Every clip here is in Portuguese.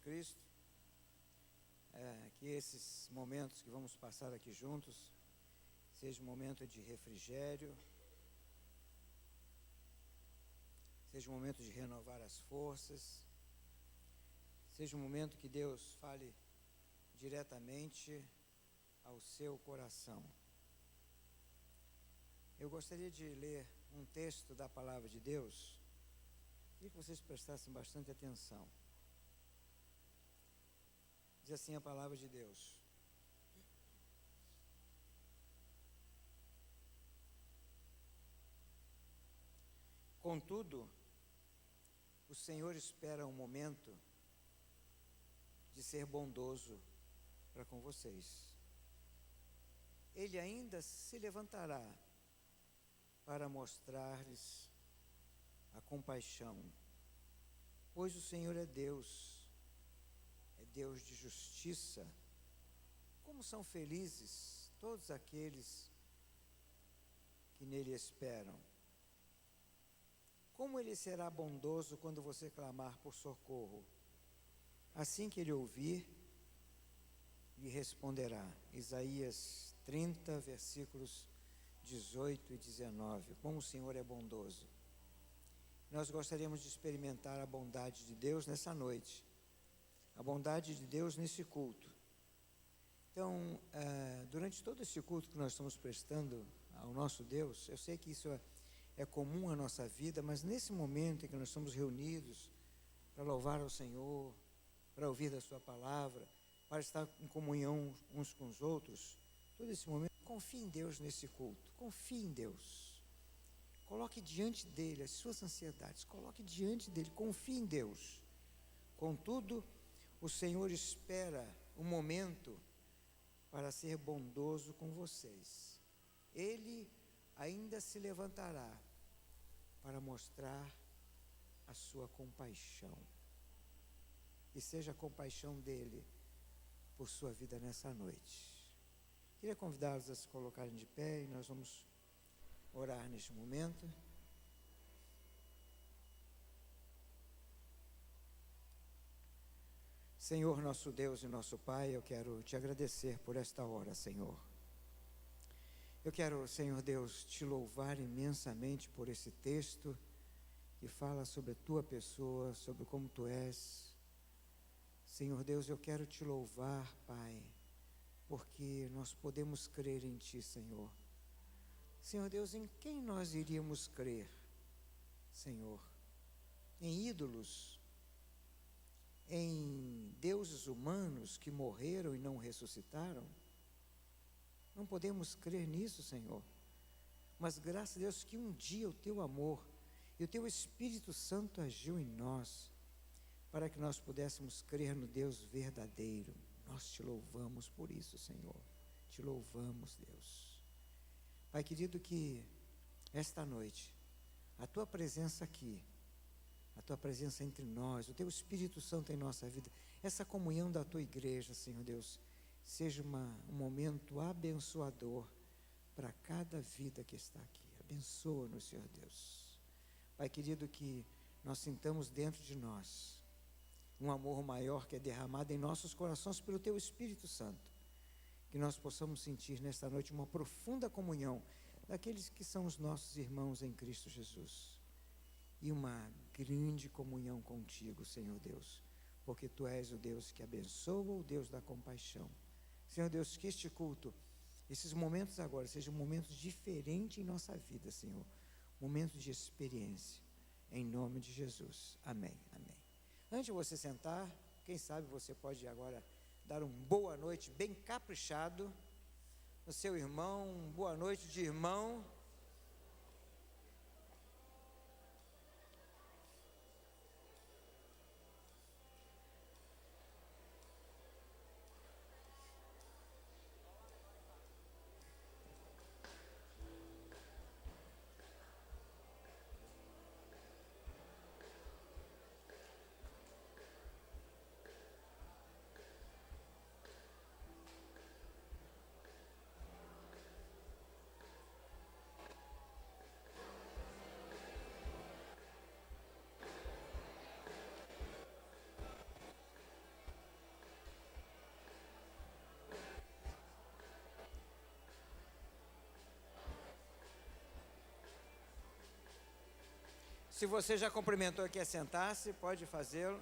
Cristo, que esses momentos que vamos passar aqui juntos seja um momento de refrigério, seja um momento de renovar as forças, seja um momento que Deus fale diretamente ao seu coração. Eu gostaria de ler um texto da palavra de Deus. Queria que vocês prestassem bastante atenção. Diz assim a palavra de Deus: contudo, o Senhor espera um momento de ser bondoso para com vocês. Ele ainda se levantará para mostrar-lhes a compaixão, pois o Senhor é Deus de justiça. Como são felizes todos aqueles que nele esperam. Como ele será bondoso quando você clamar por socorro. Assim que ele ouvir, lhe responderá. Isaías 30, versículos 18 e 19. Como o Senhor é bondoso. Nós gostaríamos de experimentar a bondade de Deus nessa noite, a bondade de Deus nesse culto. Então, durante todo esse culto que nós estamos prestando ao nosso Deus, eu sei que isso é comum à nossa vida, mas nesse momento em que nós estamos reunidos para louvar ao Senhor, para ouvir da sua palavra, para estar em comunhão uns com os outros, todo esse momento, confie em Deus nesse culto, confie em Deus. Coloque diante dele as suas ansiedades, coloque diante dele, confie em Deus. Contudo, o Senhor espera um momento para ser bondoso com vocês. Ele ainda se levantará para mostrar a sua compaixão. E seja a compaixão dele por sua vida nessa noite. Queria convidá-los a se colocarem de pé e nós vamos orar neste momento. Senhor, nosso Deus e nosso Pai, eu quero te agradecer por esta hora, Senhor. Eu quero, Senhor Deus, te louvar imensamente por esse texto que fala sobre a tua pessoa, sobre como tu és. Senhor Deus, eu quero te louvar, Pai, porque nós podemos crer em ti, Senhor. Senhor Deus, em quem nós iríamos crer, Senhor? Em ídolos? Em deuses humanos que morreram e não ressuscitaram? Não podemos crer nisso, Senhor. Mas graças a Deus que um dia o teu amor e o teu Espírito Santo agiu em nós, para que nós pudéssemos crer no Deus verdadeiro. Nós te louvamos por isso, Senhor. Te louvamos, Deus. Pai querido, que esta noite, a tua presença aqui, a tua presença entre nós, o teu Espírito Santo em nossa vida, essa comunhão da tua igreja, Senhor Deus, seja um momento abençoador para cada vida que está aqui. Abençoa-nos, Senhor Deus. Pai querido, que nós sintamos dentro de nós um amor maior que é derramado em nossos corações pelo teu Espírito Santo. Que nós possamos sentir nesta noite uma profunda comunhão daqueles que são os nossos irmãos em Cristo Jesus. E uma grande comunhão contigo, Senhor Deus, porque tu és o Deus que abençoa, o Deus da compaixão. Senhor Deus, que este culto, esses momentos agora, sejam momentos diferentes em nossa vida, Senhor, momentos de experiência, em nome de Jesus, amém, amém. Antes de você sentar, quem sabe você pode agora dar uma boa noite bem caprichado no seu irmão, boa noite de irmão. Se você já cumprimentou e quer sentar-se, pode fazê-lo.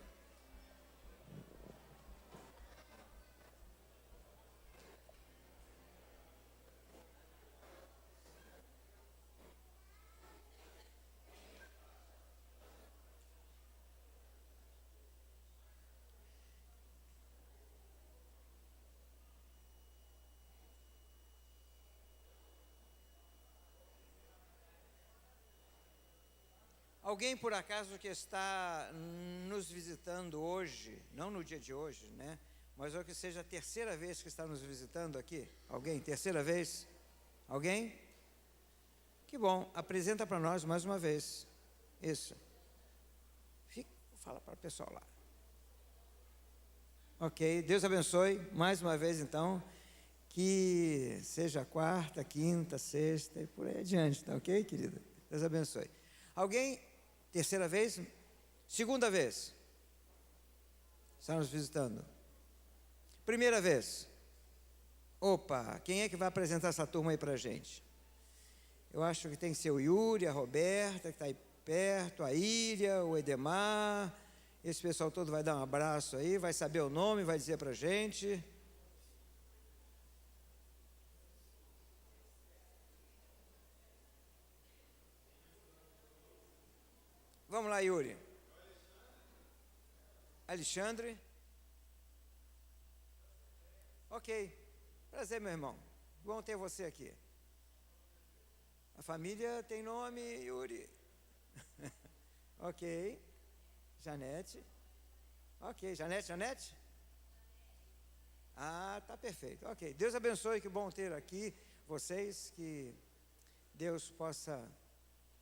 Alguém, por acaso, que está nos visitando hoje, não no dia de hoje, né? Mas ou que seja a terceira vez que está nos visitando aqui? Alguém? Terceira vez? Alguém? Que bom, apresenta para nós mais uma vez. Isso. Fala para o pessoal lá. Ok, Deus abençoe mais uma vez então. Que seja quarta, quinta, sexta e por aí adiante, tá ok, querida? Deus abençoe. Alguém? Terceira vez? Segunda vez? Está nos visitando? Primeira vez? Opa, quem é que vai apresentar essa turma aí para a gente? Eu acho que tem que ser o Yuri, a Roberta, que está aí perto, a Ilha, o Edemar. Esse pessoal todo vai dar um abraço aí, vai saber o nome, vai dizer para a gente. Vamos lá, Yuri. Alexandre. Ok. Prazer, meu irmão. Bom ter você aqui. A família tem nome, Yuri. Ok. Janete. Ok. Janete? Ah, tá perfeito. Ok. Deus abençoe, que bom ter aqui vocês, que Deus possa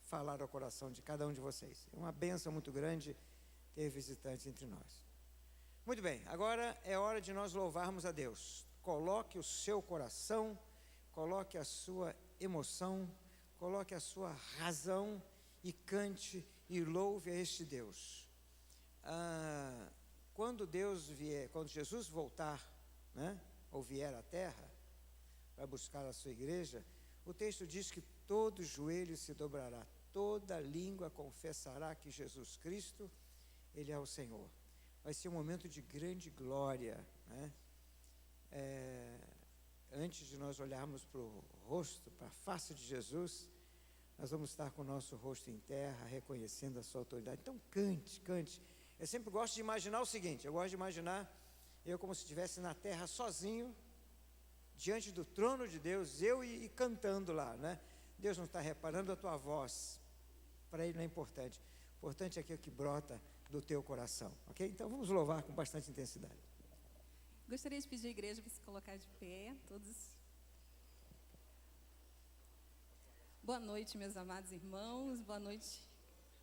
falar ao coração de cada um de vocês. É uma bênção muito grande ter visitantes entre nós. Muito bem, agora é hora de nós louvarmos a Deus. Coloque o seu coração, coloque a sua emoção, coloque a sua razão e cante e louve a este Deus. Quando Jesus voltar, né, ou vier à terra para buscar a sua igreja, o texto diz que todo joelho se dobrará, toda língua confessará que Jesus Cristo, Ele é o Senhor. Vai ser um momento de grande glória, né? Antes de nós olharmos para o rosto, para a face de Jesus, nós vamos estar com o nosso rosto em terra, reconhecendo a sua autoridade. Então cante. Eu sempre gosto de imaginar o seguinte, eu gosto de imaginar eu como se estivesse na terra sozinho, diante do trono de Deus, eu e cantando lá, né? Deus não está reparando a tua voz, para Ele não é importante. O importante é aquilo que brota do teu coração, ok? Então vamos louvar com bastante intensidade. Gostaria de pedir à igreja para se colocar de pé, todos. Boa noite, meus amados irmãos, boa noite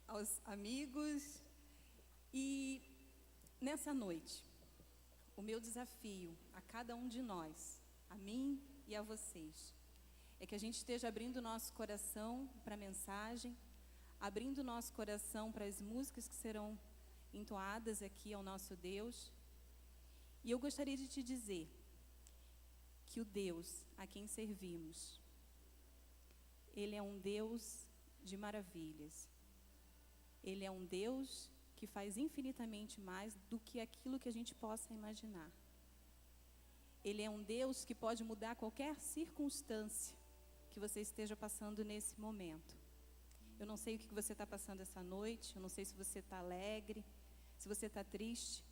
aos amigos. E nessa noite, o meu desafio a cada um de nós, a mim e a vocês, é que a gente esteja abrindo o nosso coração para a mensagem, abrindo o nosso coração para as músicas que serão entoadas aqui ao nosso Deus. E eu gostaria de te dizer que o Deus a quem servimos, Ele é um Deus de maravilhas. Ele é um Deus que faz infinitamente mais do que aquilo que a gente possa imaginar. Ele é um Deus que pode mudar qualquer circunstância que você esteja passando nesse momento. Eu não sei o que você está passando essa noite, eu não sei se você está alegre, se você está triste,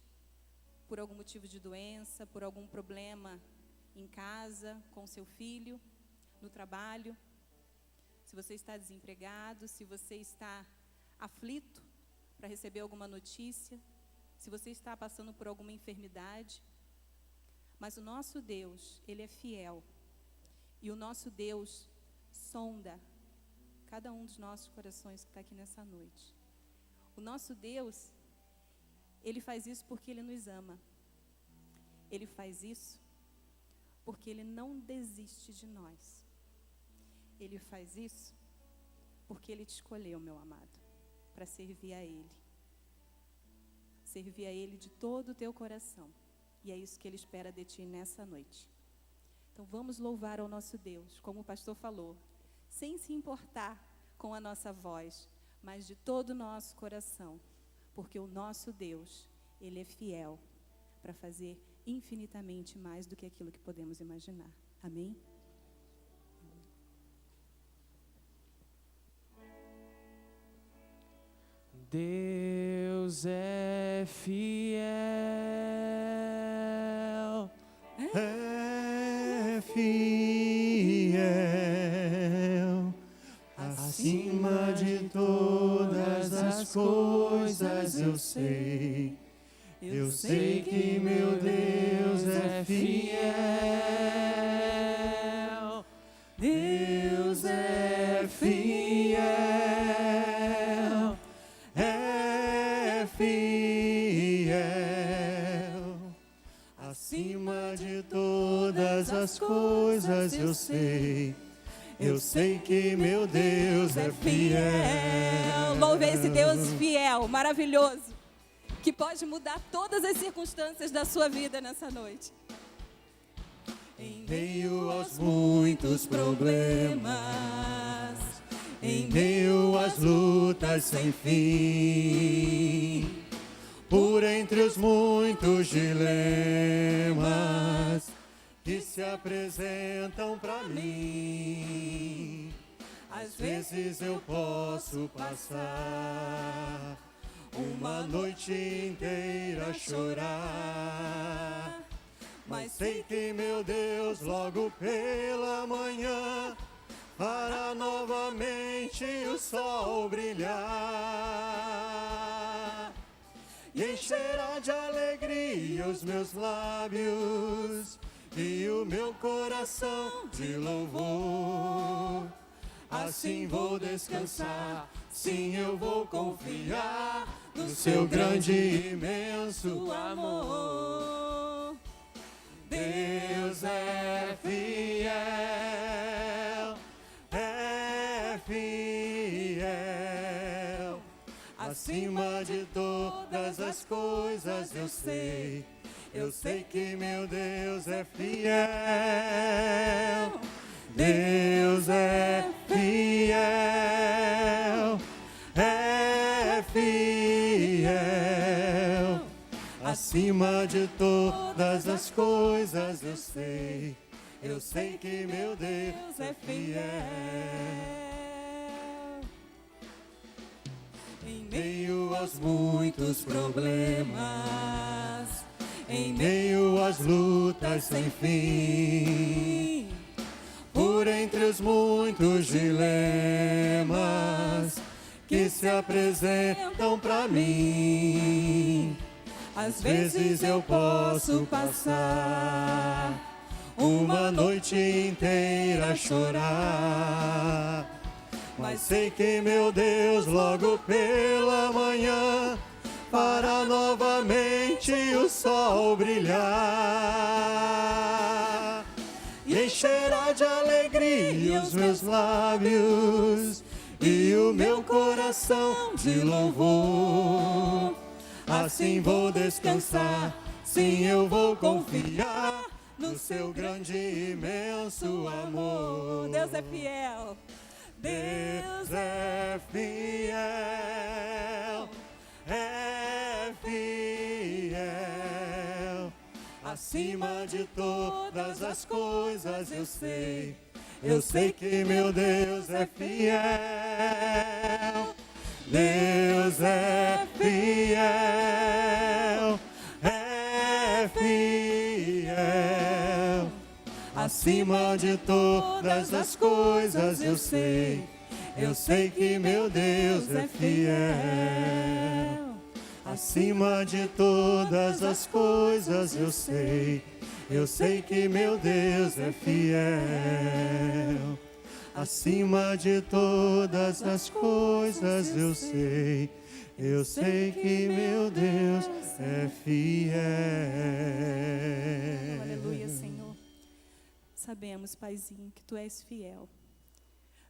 por algum motivo de doença, por algum problema em casa, com seu filho, no trabalho, se você está desempregado, se você está aflito para receber alguma notícia, se você está passando por alguma enfermidade. Mas o nosso Deus, Ele é fiel. E o nosso Deus sonda cada um dos nossos corações que está aqui nessa noite. O nosso Deus, Ele faz isso porque Ele nos ama. Ele faz isso porque Ele não desiste de nós. Ele faz isso porque Ele te escolheu, meu amado, para servir a Ele. Servir a Ele de todo o teu coração. E é isso que Ele espera de ti nessa noite. Então vamos louvar ao nosso Deus, como o pastor falou, sem se importar com a nossa voz, mas de todo o nosso coração, porque o nosso Deus, Ele é fiel para fazer infinitamente mais do que aquilo que podemos imaginar. Amém? Deus é fiel, é fiel, acima de todas as coisas eu sei que meu Deus é fiel, Deus é fiel, é fiel, acima de todas as coisas eu sei que meu Deus é fiel. Louve esse Deus fiel, maravilhoso, que pode mudar todas as circunstâncias da sua vida nessa noite. Em meio aos muitos problemas, em meio às lutas sem fim, por entre os muitos dilemas que se apresentam para mim, às vezes eu posso passar uma noite inteira a chorar, mas sei que meu Deus logo pela manhã fará novamente o sol brilhar e encherá de alegria os meus lábios e o meu coração de louvor. Assim vou descansar, sim, eu vou confiar no seu grande e imenso amor. Deus é fiel, acima de todas as coisas eu sei que meu Deus é fiel. Deus é fiel, acima de todas as coisas eu sei que meu Deus é fiel. Em meio aos muitos problemas, em meio às lutas sem fim, por entre os muitos dilemas que se apresentam para mim, às vezes eu posso passar uma noite inteira a chorar, mas sei que meu Deus logo pela manhã fará novamente o sol brilhar e encherá de alegria os meus lábios e o meu coração de louvor. Assim vou descansar, sim, eu vou confiar no seu grande e imenso amor. Deus é fiel. Deus é fiel, acima de todas as coisas eu sei que meu Deus é fiel. Deus é fiel, acima de todas as coisas eu sei que meu Deus é fiel. Acima de todas as coisas eu sei que meu Deus é fiel. Acima de todas as coisas eu sei que meu Deus é fiel. Aleluia, Senhor. Sabemos, Paizinho, que Tu és fiel.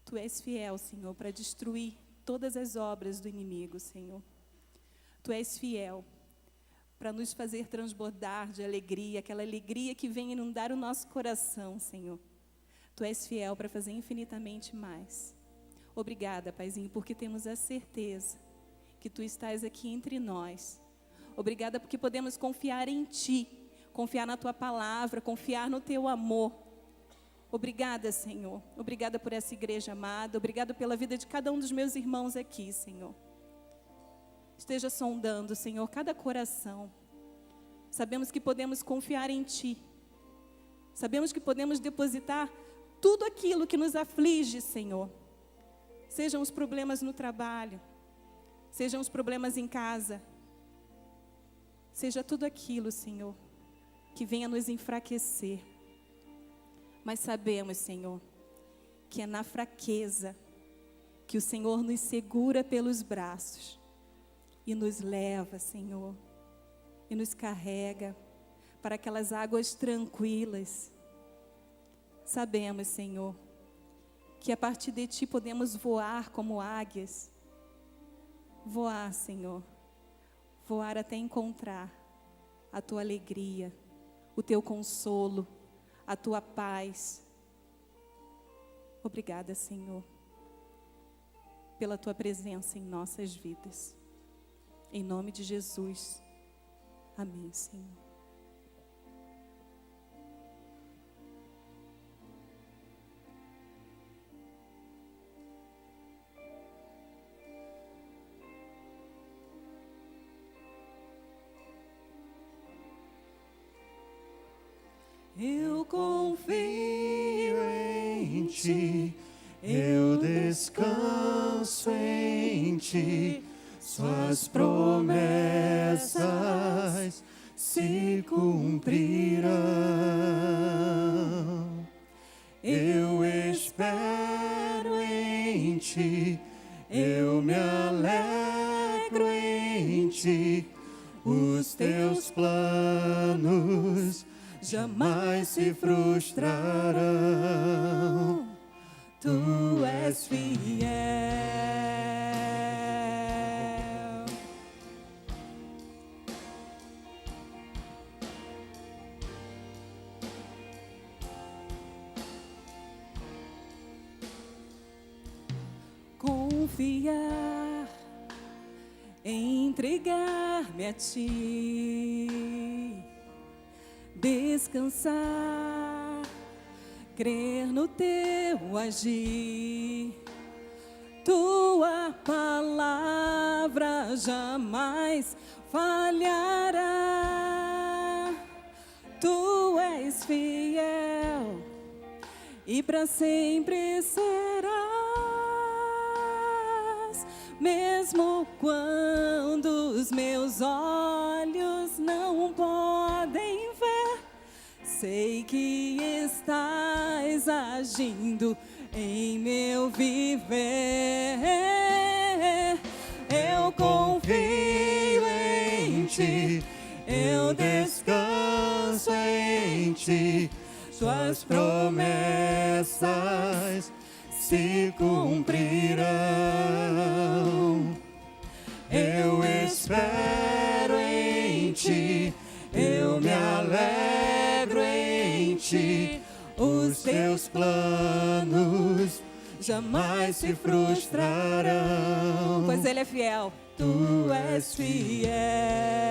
Tu és fiel, Senhor, para destruir todas as obras do inimigo, Senhor. Tu és fiel para nos fazer transbordar de alegria, aquela alegria que vem inundar o nosso coração, Senhor. Tu és fiel para fazer infinitamente mais. Obrigada, Paizinho, porque temos a certeza que Tu estás aqui entre nós. Obrigada porque podemos confiar em Ti, confiar na Tua palavra, confiar no Teu amor. Obrigada, Senhor. Obrigada por essa igreja amada. Obrigada pela vida de cada um dos meus irmãos aqui, Senhor. Esteja sondando, Senhor, cada coração. Sabemos que podemos confiar em Ti. Sabemos que podemos depositar tudo aquilo que nos aflige, Senhor. Sejam os problemas no trabalho, sejam os problemas em casa, seja tudo aquilo, Senhor, que venha nos enfraquecer. Mas sabemos, Senhor, que é na fraqueza que o Senhor nos segura pelos braços e nos leva, Senhor, e nos carrega para aquelas águas tranquilas. Sabemos, Senhor, que a partir de Ti podemos voar como águias. Voar, Senhor. Voar até encontrar a Tua alegria, o Teu consolo, a Tua paz. Obrigada, Senhor, pela Tua presença em nossas vidas. Em nome de Jesus. Amém, Senhor. Eu confio em Ti, eu descanso em Ti, Suas promessas se cumprirão. Eu espero em Ti, eu me alegro em Ti, os Teus planos jamais se frustrarão. Tu és fiel. Confiar, entregar-me a Ti, descansar, crer no Teu agir. Tua palavra jamais falhará. Tu és fiel e para sempre serás. Mesmo quando os meus olhos não podem ver, sei que estás agindo em meu viver. Eu confio em Ti, eu descanso em Ti, Suas promessas se cumprirão. Eu espero em Ti, eu me alegro em Ti, os Teus planos jamais se frustrarão. Pois Ele é fiel. Tu és fiel.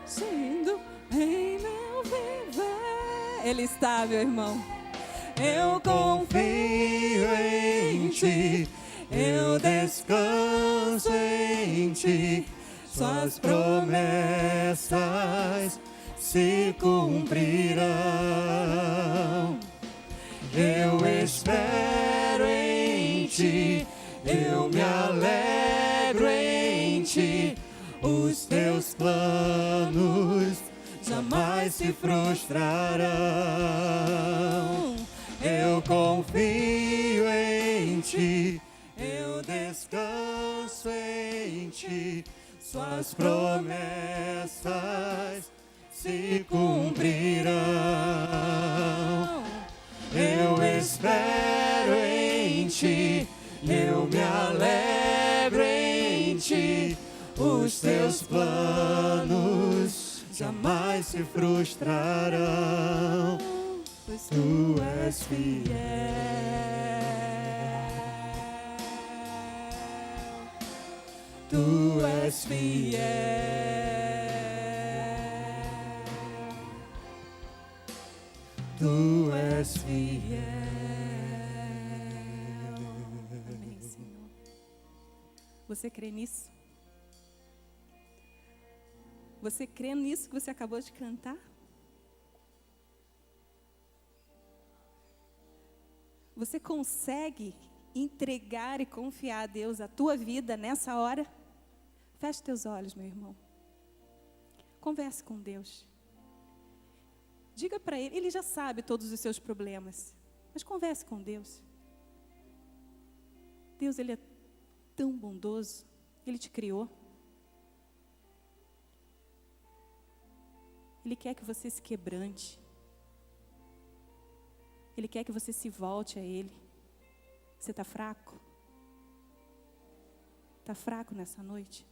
Agindo em meu viver. Ele está, meu irmão. Eu confio em Ti, eu descanso em Ti, Suas promessas se cumprirão. Eu espero em Ti, teus planos jamais se frustrarão. Eu confio em ti, eu descanso em ti, suas promessas se cumprirão. Eu espero em ti, eu me alegro em ti, os teus planos jamais se frustrarão, pois tu és fiel. Tu és fiel. Tu és fiel. Amém, Senhor. Você crê nisso? Você crê nisso que você acabou de cantar? Você consegue entregar e confiar a Deus a tua vida nessa hora? Feche teus olhos, meu irmão. Converse com Deus. Diga para Ele, Ele já sabe todos os seus problemas, mas converse com Deus. Deus, Ele é tão bondoso, Ele te criou. Ele quer que você se quebrante. Ele quer que você se volte a Ele. Você está fraco? Está fraco nessa noite?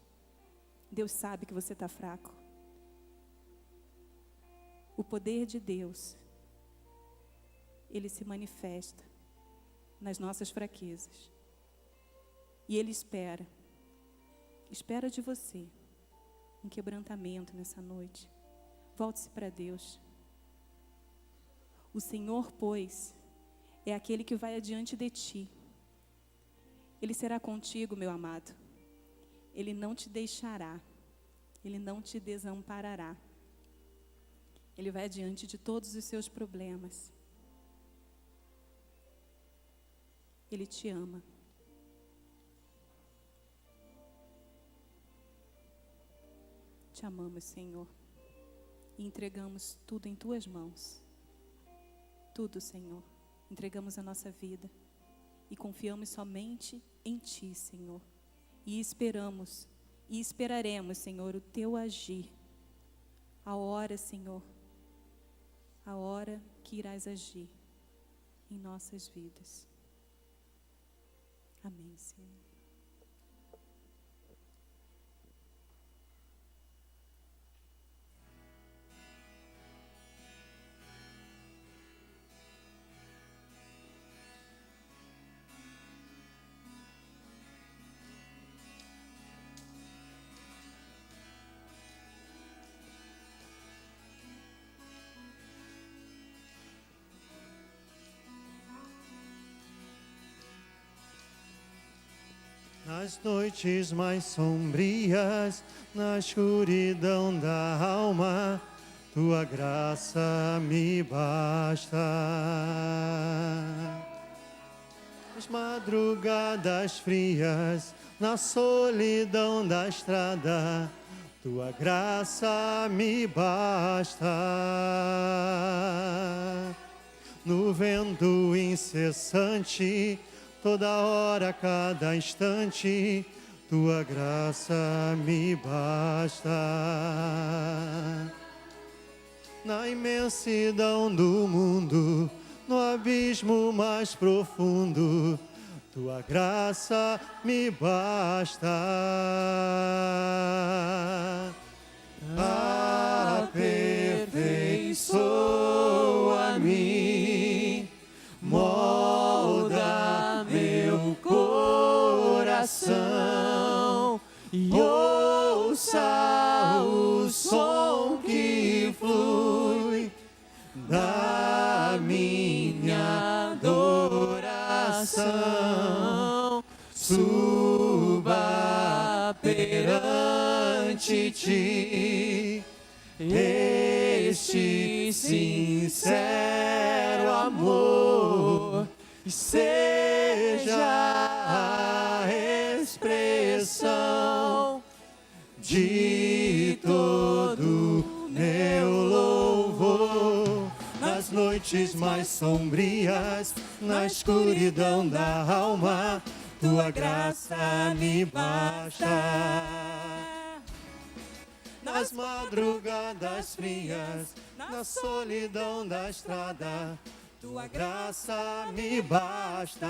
Deus sabe que você está fraco. O poder de Deus, Ele se manifesta nas nossas fraquezas. E Ele espera de você um quebrantamento nessa noite. Volte-se para Deus. O Senhor, pois, é aquele que vai adiante de ti. Ele será contigo, meu amado. Ele não te deixará. Ele não te desamparará. Ele vai adiante de todos os seus problemas. Ele te ama. Te amamos, Senhor. E entregamos tudo em tuas mãos. Tudo, Senhor. Entregamos a nossa vida. E confiamos somente em ti, Senhor. E esperamos, e esperaremos, Senhor, o teu agir. A hora, Senhor, a hora que irás agir em nossas vidas. Amém, Senhor. Nas noites mais sombrias, na escuridão da alma, tua graça me basta. Nas madrugadas frias, na solidão da estrada, tua graça me basta. No vento incessante, toda hora, cada instante, tua graça me basta. Na imensidão do mundo, no abismo mais profundo, tua graça me basta. Aperfeiçoa-me, molda meu coração e ouça o som que flui da minha adoração. Suba perante ti este sincero amor e seja a expressão de todo noites mais sombrias, na escuridão da alma, tua graça me basta. Nas madrugadas frias, na solidão da estrada, tua graça me basta.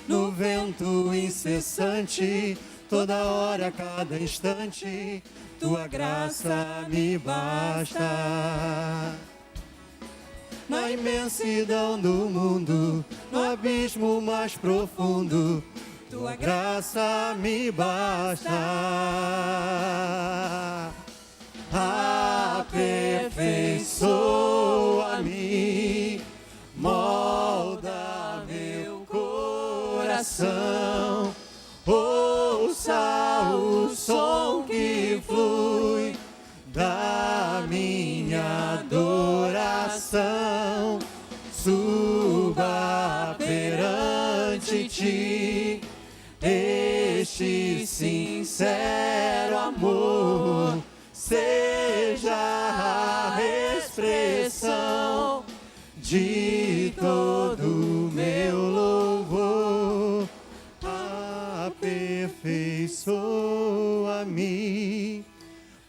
No vento incessante, toda hora, cada instante, tua graça me basta. Na imensidão do mundo, no abismo mais profundo, tua graça me basta. Aperfeiçoa-me, molda meu coração, ouça o som que flui da minha adoração, suba perante ti este sincero amor, seja a expressão de todo meu louvor. Aperfeiçoa-me,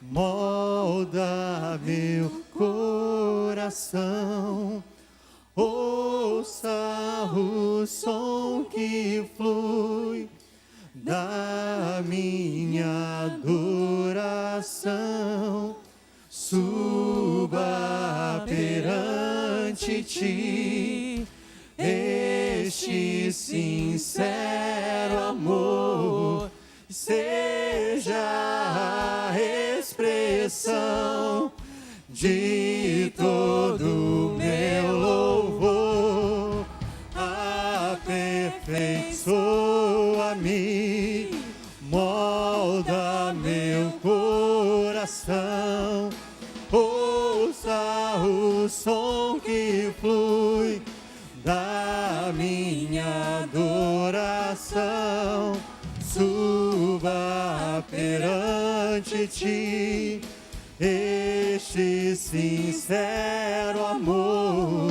molda meu coração, ouça o som que flui da minha adoração, suba perante ti este sincero amor, seja a expressão de todo meu louvor. Aperfeiçoa-me, molda meu coração, ouça o som que flui da minha adoração, suba perante ti este sincero amor,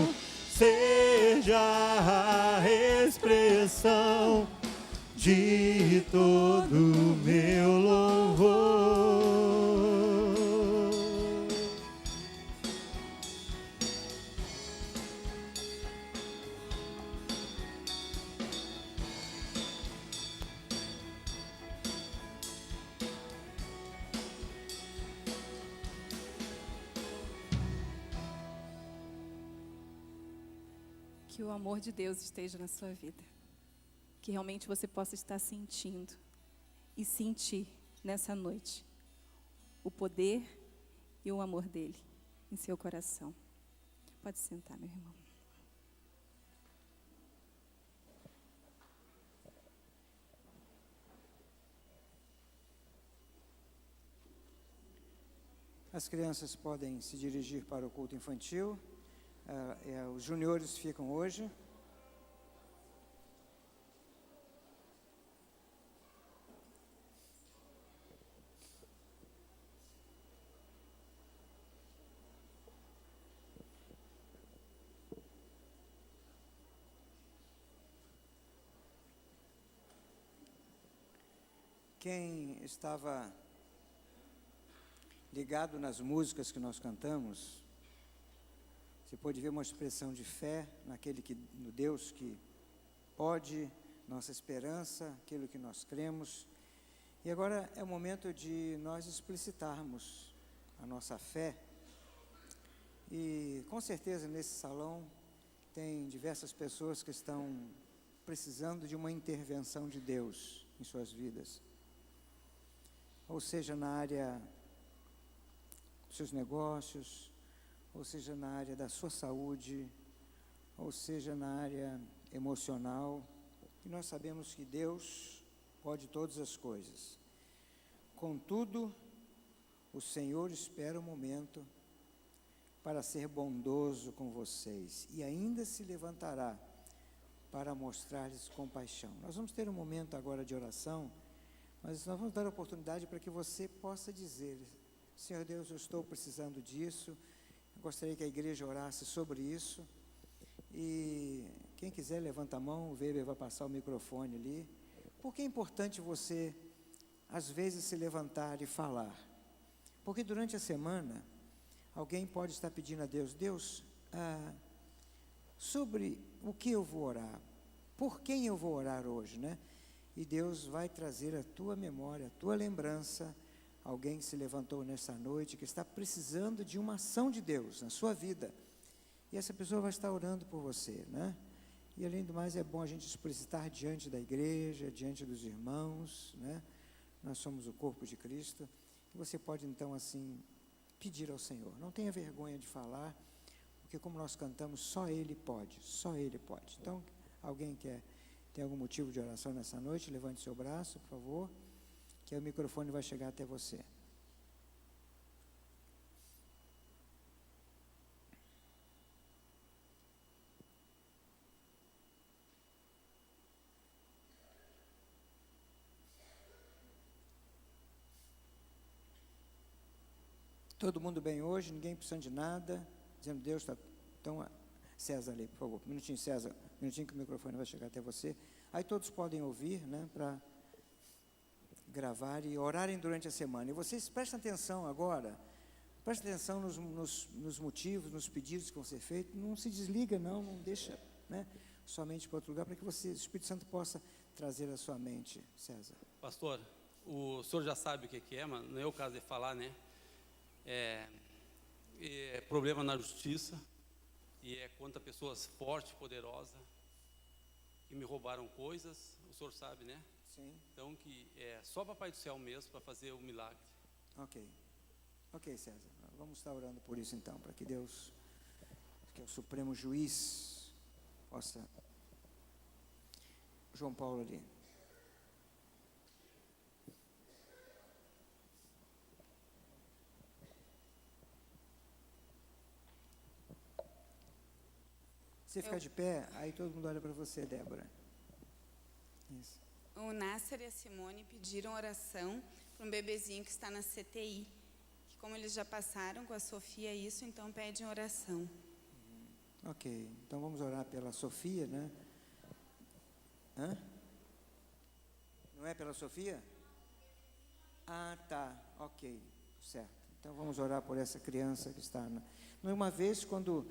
seja a expressão de todo meu louvor. Que o amor de Deus esteja na sua vida. Que realmente você possa estar sentindo e sentir nessa noite o poder e o amor dele em seu coração. Pode sentar, meu irmão. As crianças podem se dirigir para o culto infantil. Os juniores ficam hoje. Quem estava ligado nas músicas que nós cantamos, você pode ver uma expressão de fé no Deus que pode, nossa esperança, aquilo que nós cremos. E agora é o momento de nós explicitarmos a nossa fé. E com certeza nesse salão tem diversas pessoas que estão precisando de uma intervenção de Deus em suas vidas. Ou seja, na área dos seus negócios, ou seja, na área da sua saúde, ou seja, na área emocional. E nós sabemos que Deus pode todas as coisas. Contudo, o Senhor espera o momento para ser bondoso com vocês e ainda se levantará para mostrar-lhes compaixão. Nós vamos ter um momento agora de oração, mas nós vamos dar a oportunidade para que você possa dizer: Senhor Deus, eu estou precisando disso. Gostaria que a igreja orasse sobre isso. E quem quiser, levanta a mão, o Weber vai passar o microfone ali. Por que é importante você, às vezes, se levantar e falar? Porque durante a semana, alguém pode estar pedindo a Deus, Deus, sobre o que eu vou orar? Por quem eu vou orar hoje, né? E Deus vai trazer à tua memória, à tua lembrança, alguém que se levantou nessa noite, que está precisando de uma ação de Deus na sua vida. E essa pessoa vai estar orando por você, né? E além do mais, é bom a gente explicitar diante da igreja, diante dos irmãos, né? Nós somos o corpo de Cristo. E você pode então assim pedir ao Senhor. Não tenha vergonha de falar, porque como nós cantamos, só Ele pode, só Ele pode. Então, alguém tem algum motivo de oração nessa noite? Levante seu braço, por favor, que aí o microfone vai chegar até você. Todo mundo bem hoje? Ninguém precisando de nada? Dizendo, Deus está tão... César ali, por favor. Um minutinho, César. Um minutinho que o microfone vai chegar até você. Aí todos podem ouvir, né? Para gravar e orarem durante a semana. E vocês prestem atenção agora. Prestem atenção nos motivos, nos pedidos que vão ser feitos. Não se desliga, não deixa, né, somente para outro lugar, para que você, o Espírito Santo possa trazer à sua mente, César. Pastor, o senhor já sabe o que é, mas não é o caso de falar, né? É problema na justiça, e é contra pessoas fortes, poderosas, que me roubaram coisas, o senhor sabe, né? Sim. Então, que é só Papai do Céu mesmo para fazer o milagre. Ok, César, vamos estar orando por isso então, para que Deus, que é o Supremo Juiz, possa... João Paulo ali. Você ficar de pé, aí todo mundo olha para você, Débora. Isso. O Nasser e a Simone pediram oração para um bebezinho que está na CTI. Que como eles já passaram com a Sofia isso, então pedem oração. Ok, então vamos orar pela Sofia, né? Hã? Não é pela Sofia? Ah, tá, ok, certo. Então vamos orar por essa criança que está Uma vez, quando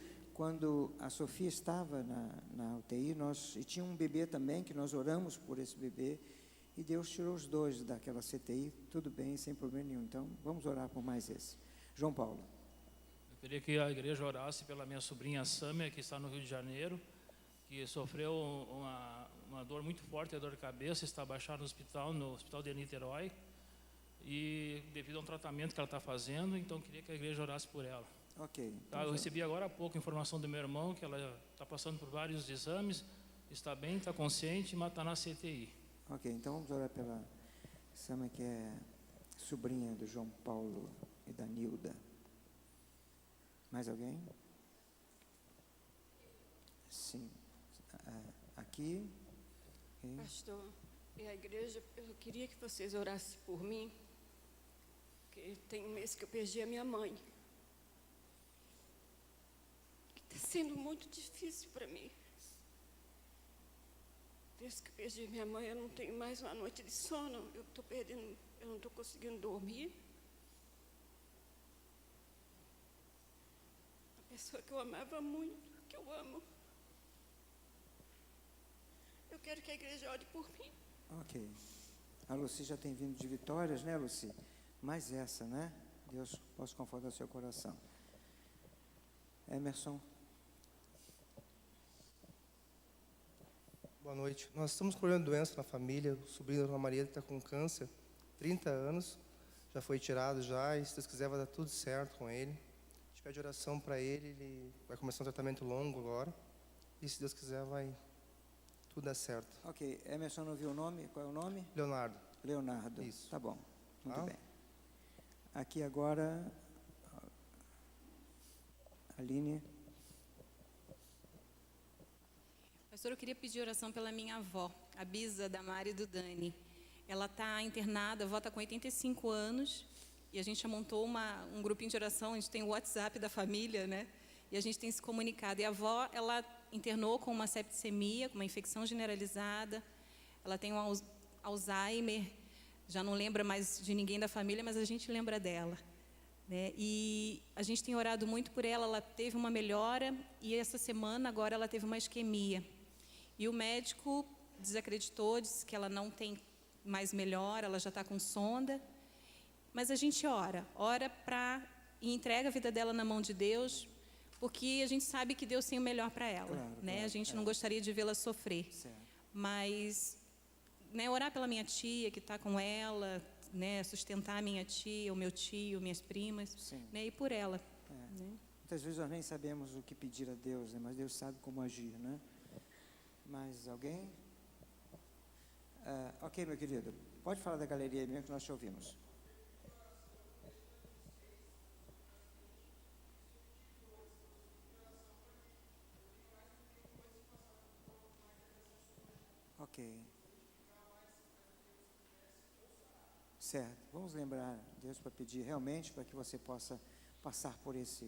a Sofia estava na UTI, e tinha um bebê também, que nós oramos por esse bebê, e Deus tirou os dois daquela CTI, tudo bem, sem problema nenhum. Então, vamos orar por mais esse. João Paulo. Eu queria que a igreja orasse pela minha sobrinha Sâmia, que está no Rio de Janeiro, que sofreu uma dor muito forte, a dor de cabeça, está baixada no hospital de Niterói, e devido a um tratamento que ela está fazendo, então queria que a igreja orasse por ela. Ok. Tá, eu recebi agora há pouco informação do meu irmão que ela está passando por vários exames, está bem, está consciente, mas está na CTI. Ok, então vamos orar pela Sâmia, que é sobrinha do João Paulo e da Nilda. Mais alguém? Sim. Aqui. Okay. Pastor, e a igreja, eu queria que vocês orassem por mim, porque tem um mês que eu perdi a minha mãe. Está sendo muito difícil para mim. Desde que perdi minha mãe, eu não tenho mais uma noite de sono. Eu não estou conseguindo dormir. A pessoa que eu amava muito, que eu amo. Eu quero que a igreja ore por mim. Ok. A Lucy já tem vindo de vitórias, né, Lucy? Mais essa, né? Deus possa confortar o seu coração. Emerson. Boa noite. Nós estamos com uma doença na família. O sobrinho da Dona Maria está com câncer, 30 anos. Já foi tirado já, e se Deus quiser vai dar tudo certo com ele. A gente pede oração para ele, ele vai começar um tratamento longo agora. E se Deus quiser vai tudo dar certo. Ok, Emerson não viu o nome? Qual é o nome? Leonardo. Leonardo. Isso. Tá bom, muito Tá? bem. Aqui agora, Aline. Pastor, eu queria pedir oração pela minha avó, a bisa da Mari e do Dani. Ela está internada, a avó está com 85 anos e a gente já montou um grupinho de oração, a gente tem o WhatsApp da família, né? E a gente tem se comunicado. E a avó, ela internou com uma septicemia, com uma infecção generalizada, ela tem um Alzheimer, já não lembra mais de ninguém da família, mas a gente lembra dela, né? E a gente tem orado muito por ela, ela teve uma melhora, e essa semana agora ela teve uma isquemia. E o médico desacreditou, disse que ela não tem mais melhora, ela já está com sonda. Mas a gente ora e entrega a vida dela na mão de Deus, porque a gente sabe que Deus tem o melhor para ela, Claro, né? claro, A gente não gostaria de vê-la sofrer. Certo. Mas, né, orar pela minha tia que está com ela, né, sustentar a minha tia, o meu tio, minhas primas, Sim. né, e por ela. É. Né? Muitas vezes nós nem sabemos o que pedir a Deus, né? Mas Deus sabe como agir, né? Mais alguém? Ok, meu querido. Pode falar da galeria aí mesmo que nós te ouvimos. Ok. Certo. Vamos lembrar Deus para pedir realmente para que você possa passar por essa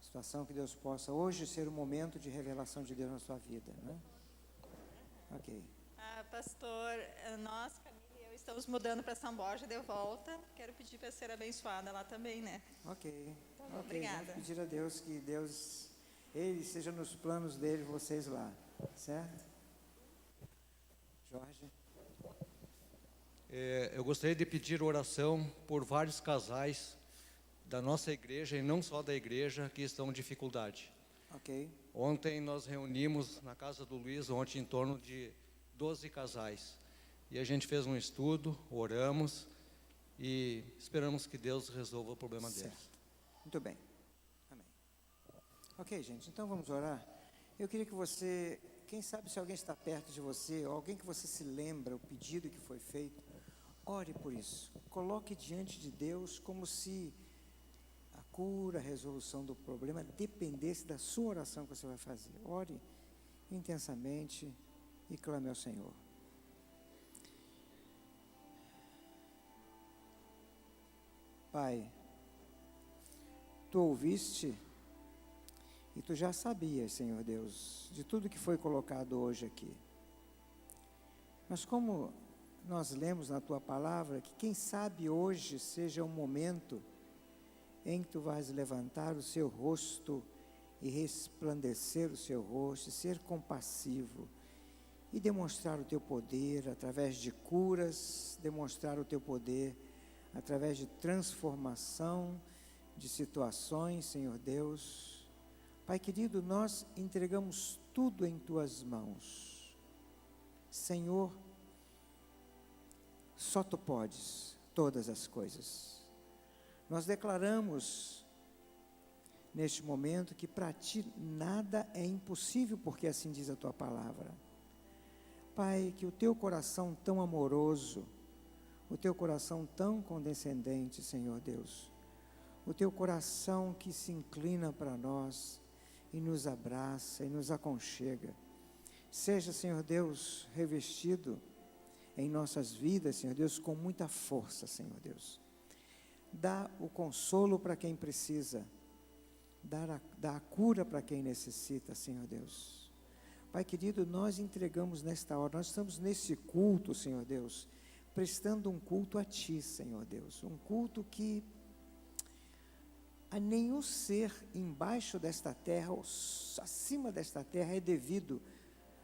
situação, que Deus possa hoje ser um momento de revelação de Deus na sua vida, né? Ok. Pastor, nós, Camila e eu, estamos mudando para São Borja de volta. Quero pedir para ser abençoada lá também, né? Ok. Tá bom, Ok. obrigada. Vamos pedir a Deus que Deus, Ele seja nos planos dele, vocês lá, certo? Jorge? Eu gostaria de pedir oração por vários casais da nossa igreja, e não só da igreja, que estão em dificuldade. Ok. Ontem nós reunimos na casa do Luiz, ontem em torno de 12 casais. E a gente fez um estudo, oramos e esperamos que Deus resolva o problema deles. Muito bem. Amém. Ok, gente, então vamos orar. Eu queria que você, quem sabe se alguém está perto de você, ou alguém que você se lembra, o pedido que foi feito, ore por isso. Coloque diante de Deus como se a cura, a resolução do problema dependesse da sua oração que você vai fazer. Ore intensamente e clame ao Senhor. Pai, Tu ouviste e Tu já sabias, Senhor Deus, de tudo que foi colocado hoje aqui. Mas como nós lemos na Tua palavra, que quem sabe hoje seja um momento em que Tu vais levantar o Seu rosto e resplandecer o Seu rosto, e ser compassivo, e demonstrar o Teu poder através de curas, demonstrar o Teu poder através de transformação de situações, Senhor Deus. Pai querido, nós entregamos tudo em Tuas mãos. Senhor, só Tu podes todas as coisas. Nós declaramos neste momento que para Ti nada é impossível, porque assim diz a Tua palavra. Pai, que o Teu coração tão amoroso, o Teu coração tão condescendente, Senhor Deus, o Teu coração que se inclina para nós e nos abraça e nos aconchega, seja, Senhor Deus, revestido em nossas vidas, Senhor Deus, com muita força, Senhor Deus. Dá o consolo para quem precisa, dá a cura para quem necessita, Senhor Deus. Pai querido, nós entregamos nesta hora, nós estamos nesse culto, Senhor Deus, prestando um culto a Ti, Senhor Deus, um culto que a nenhum ser embaixo desta terra, ou acima desta terra, é devido,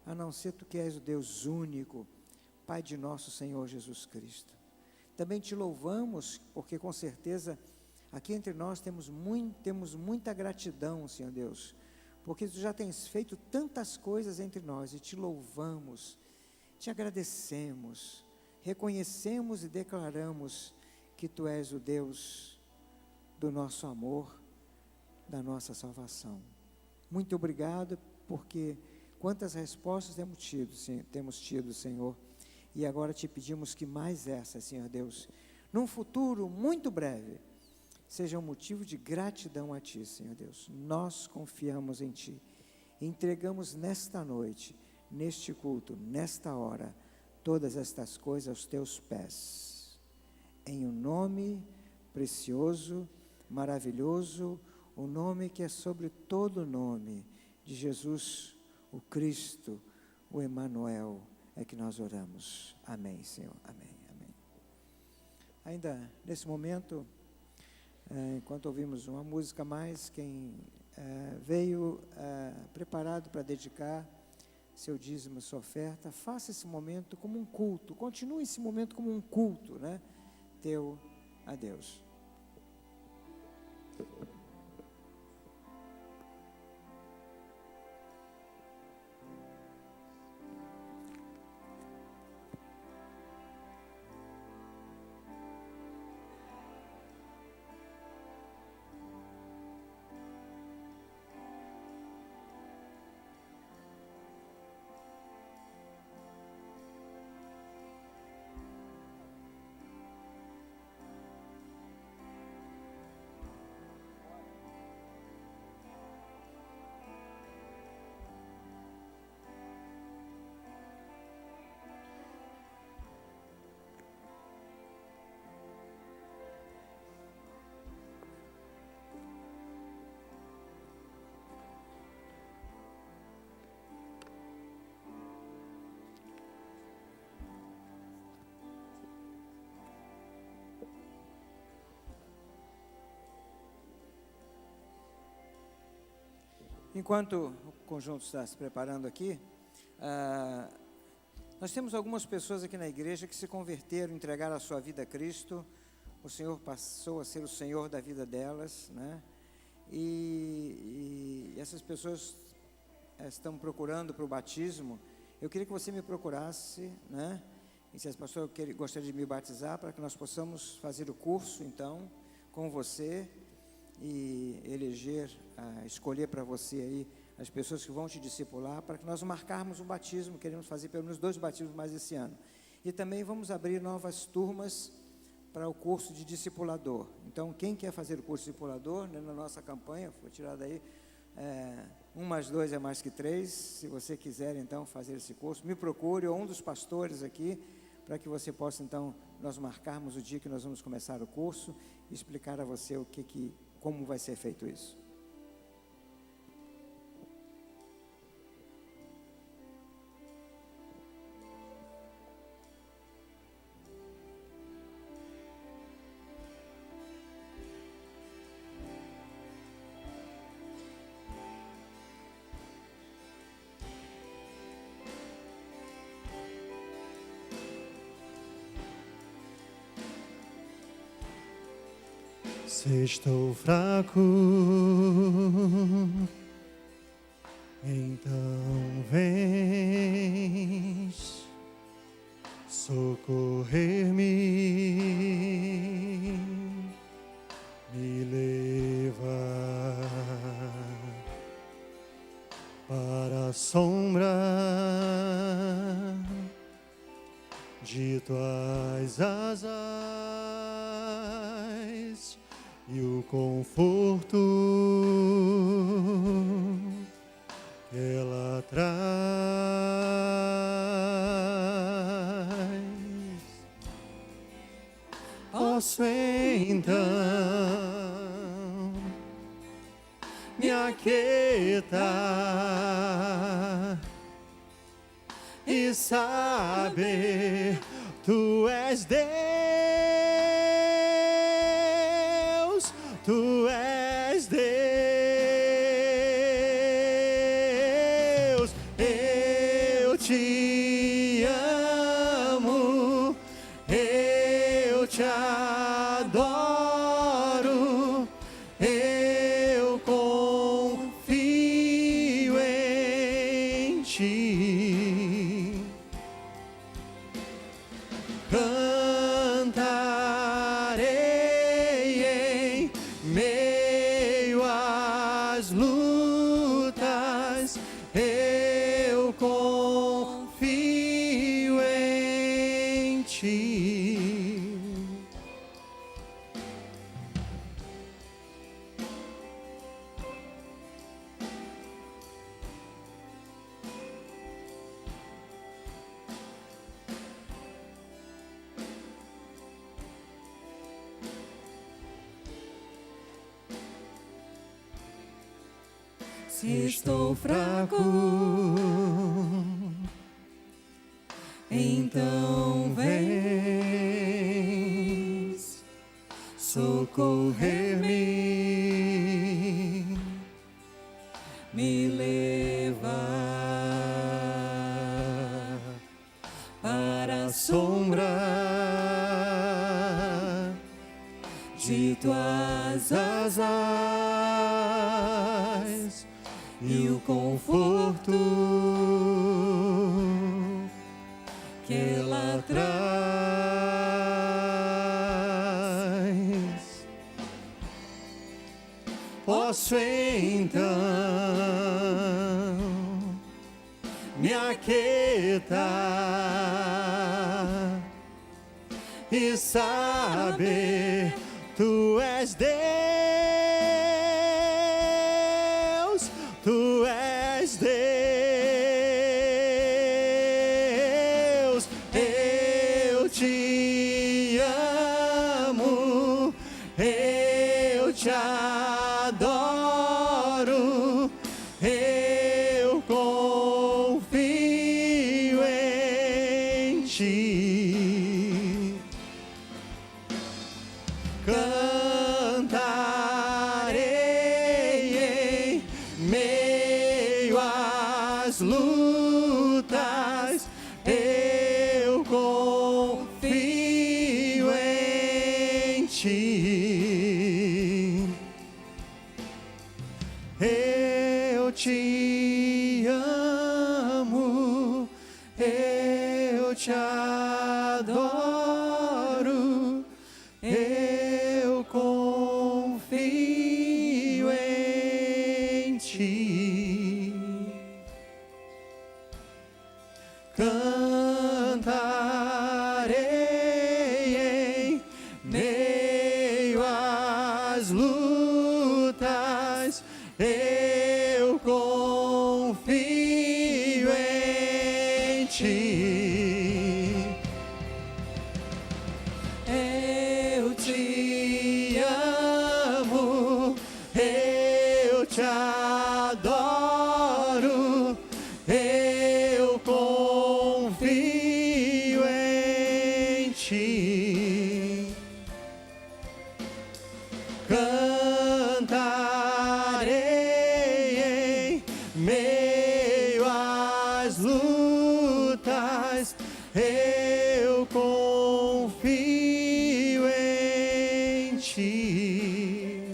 a não ser Tu que és o Deus único, Pai de nosso Senhor Jesus Cristo. Também Te louvamos, porque com certeza, aqui entre nós temos muita gratidão, Senhor Deus, porque Tu já tens feito tantas coisas entre nós, e Te louvamos, Te agradecemos, reconhecemos e declaramos que Tu és o Deus do nosso amor, da nossa salvação. Muito obrigado, porque quantas respostas temos tido, Senhor, e agora Te pedimos que mais essas, Senhor Deus, num futuro muito breve, seja um motivo de gratidão a Ti, Senhor Deus. Nós confiamos em Ti, entregamos nesta noite, neste culto, nesta hora, todas estas coisas aos Teus pés, em o nome precioso, maravilhoso, o nome que é sobre todo nome, de Jesus, o Cristo, o Emanuel, é que nós oramos. Amém, Senhor. Amém, amém. Ainda nesse momento, enquanto ouvimos uma música mais, quem veio preparado para dedicar seu dízimo, sua oferta, faça esse momento como um culto, continue esse momento como um culto, né, teu a Deus. Enquanto o conjunto está se preparando aqui, nós temos algumas pessoas aqui na igreja que se converteram, entregaram a sua vida a Cristo. O Senhor passou a ser o Senhor da vida delas, né? E essas pessoas estão procurando para o batismo. Eu queria que você me procurasse, né? E se as pessoas gostariam de me batizar, para que nós possamos fazer o curso, então, com você, e eleger, escolher para você aí as pessoas que vão te discipular, para que nós marcarmos um batismo. Queremos fazer pelo menos 2 batismos mais esse ano. E também vamos abrir novas turmas para o curso de discipulador. Então, quem quer fazer o curso de discipulador, né, na nossa campanha, foi tirado aí, 1 mais 2 é mais que 3. Se você quiser, então, fazer esse curso, me procure, ou um dos pastores aqui, para que você possa, então, nós marcarmos o dia que nós vamos começar o curso e explicar a você como vai ser feito isso. Se estou fraco, então vens socorrer-me, me leva para a sombra de tuas asas e o conforto que ela traz. Posso então me aquietar e saber tu és Deus. Tu és Deus, eu te amo, eu te adoro, eu confio em ti. Cantarei meio às lutas, eu confio em ti. Se estou fraco, então vens socorrer-me, me levar para a sombra de tuas asas e o conforto que ela traz. Posso então me aquietar e saber Tu és Deus, Tu és Deus. Eu te amo, eu te adoro, eu confio em Ti. Cantarei em meio às lutas, eu confio em Ti. Eu te amo, eu te adoro, eu confio em Ti. Cantarei em meio às lutas, eu confio em Ti. Eu te amo, eu te adoro, eu confio em Ti. Cantarei em meio às lutas, eu confio em Ti.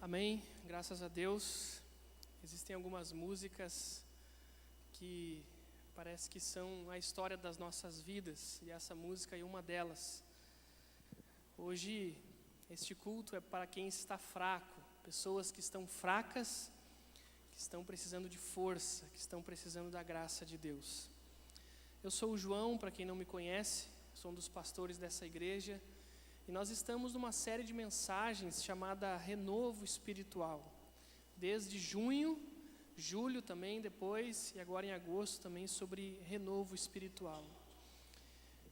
Amém, graças a Deus. Existem algumas músicas que parece que são a história das nossas vidas, e essa música é uma delas. Hoje, este culto é para quem está fraco, pessoas que estão fracas, que estão precisando de força, que estão precisando da graça de Deus. Eu sou o João, para quem não me conhece, sou um dos pastores dessa igreja, e nós estamos numa série de mensagens chamada Renovo Espiritual. Desde junho, julho também, depois, e agora em agosto também, sobre renovo espiritual.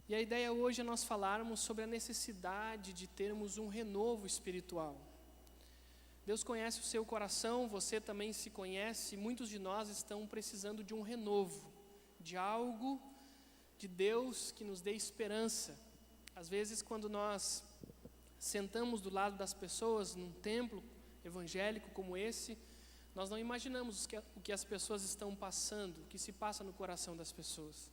E a ideia hoje é nós falarmos sobre a necessidade de termos um renovo espiritual. Deus conhece o seu coração, você também se conhece, e muitos de nós estão precisando de um renovo, de algo de Deus que nos dê esperança. Às vezes, quando nós sentamos do lado das pessoas num templo evangélico como esse, nós não imaginamos o que as pessoas estão passando, o que se passa no coração das pessoas.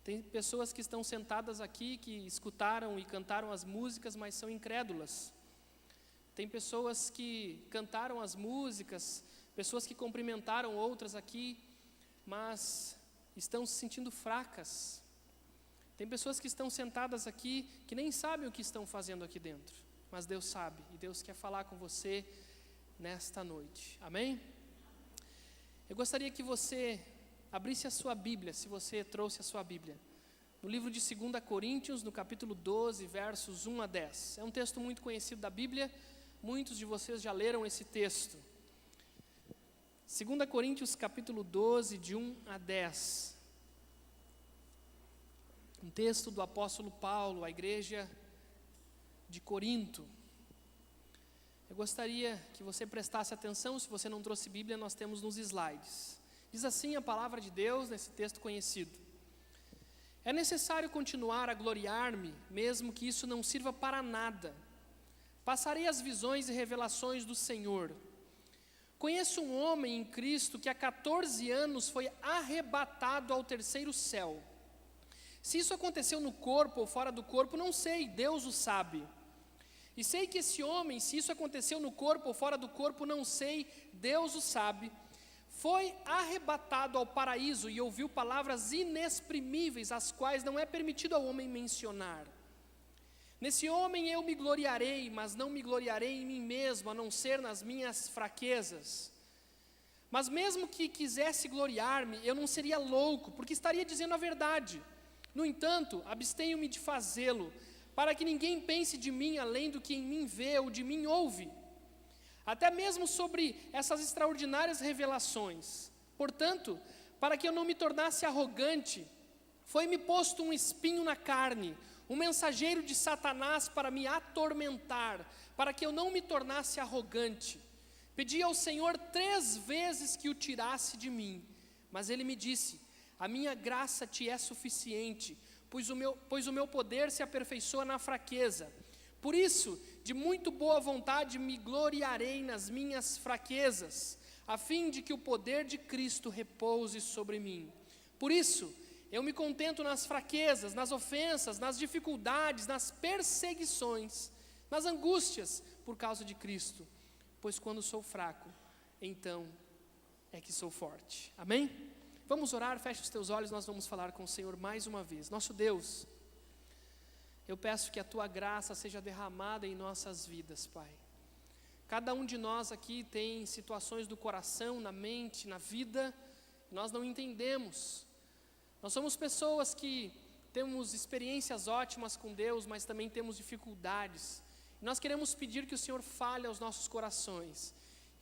Tem pessoas que estão sentadas aqui, que escutaram e cantaram as músicas, mas são incrédulas. Tem pessoas que cantaram as músicas, pessoas que cumprimentaram outras aqui, mas estão se sentindo fracas. Tem pessoas que estão sentadas aqui, que nem sabem o que estão fazendo aqui dentro, mas Deus sabe, e Deus quer falar com você nesta noite, amém? Eu gostaria que você abrisse a sua Bíblia, se você trouxe a sua Bíblia, no livro de 2 Coríntios, no capítulo 12, versos 1 a 10. É um texto muito conhecido da Bíblia, muitos de vocês já leram esse texto. 2 Coríntios, capítulo 12, de 1 a 10. Um texto do apóstolo Paulo, à igreja de Corinto. Eu gostaria que você prestasse atenção. Se você não trouxe Bíblia, nós temos nos slides. Diz assim a palavra de Deus nesse texto conhecido: é necessário continuar a gloriar-me, mesmo que isso não sirva para nada. Passarei as visões e revelações do Senhor. Conheço um homem em Cristo que há 14 anos foi arrebatado ao terceiro céu. Se isso aconteceu no corpo ou fora do corpo, não sei, Deus o sabe. E sei que esse homem, se isso aconteceu no corpo ou fora do corpo, não sei, Deus o sabe, foi arrebatado ao paraíso e ouviu palavras inexprimíveis, as quais não é permitido ao homem mencionar. Nesse homem eu me gloriarei, mas não me gloriarei em mim mesmo, a não ser nas minhas fraquezas. Mas mesmo que quisesse gloriar-me, eu não seria louco, porque estaria dizendo a verdade. No entanto, abstenho-me de fazê-lo, para que ninguém pense de mim além do que em mim vê ou de mim ouve. Até mesmo sobre essas extraordinárias revelações. Portanto, para que eu não me tornasse arrogante, foi-me posto um espinho na carne, um mensageiro de Satanás para me atormentar, para que eu não me tornasse arrogante. Pedi ao Senhor 3 vezes que o tirasse de mim, mas Ele me disse: a minha graça te é suficiente, pois o meu poder se aperfeiçoa na fraqueza. Por isso, de muito boa vontade me gloriarei nas minhas fraquezas, a fim de que o poder de Cristo repouse sobre mim. Por isso, eu me contento nas fraquezas, nas ofensas, nas dificuldades, nas perseguições, nas angústias, por causa de Cristo. Pois quando sou fraco, então é que sou forte. Amém? Vamos orar, feche os teus olhos, nós vamos falar com o Senhor mais uma vez. Nosso Deus, eu peço que a Tua graça seja derramada em nossas vidas, Pai. Cada um de nós aqui tem situações do coração, na mente, na vida, nós não entendemos. Nós somos pessoas que temos experiências ótimas com Deus, mas também temos dificuldades. Nós queremos pedir que o Senhor fale aos nossos corações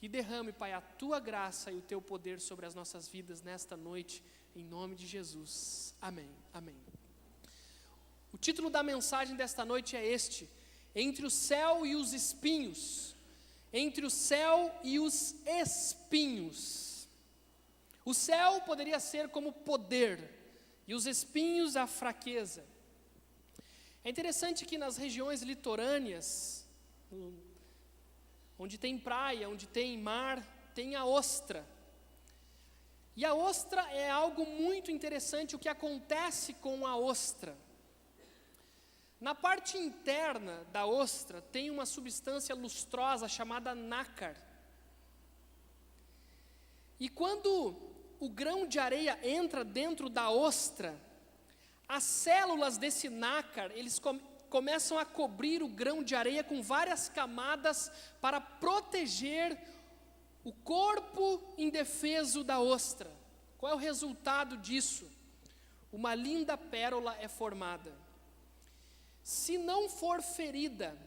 e derrame, Pai, a Tua graça e o Teu poder sobre as nossas vidas nesta noite, em nome de Jesus. Amém. Amém. O título da mensagem desta noite é este: entre o céu e os espinhos. Entre o céu e os espinhos. O céu poderia ser como poder, e os espinhos a fraqueza. É interessante que nas regiões litorâneas, onde tem praia, onde tem mar, tem a ostra. E a ostra é algo muito interessante, o que acontece com a ostra. Na parte interna da ostra tem uma substância lustrosa chamada nácar. E quando o grão de areia entra dentro da ostra, as células desse nácar, eles começam a cobrir o grão de areia com várias camadas para proteger o corpo indefeso da ostra. Qual é o resultado disso? Uma linda pérola é formada. Se não for ferida,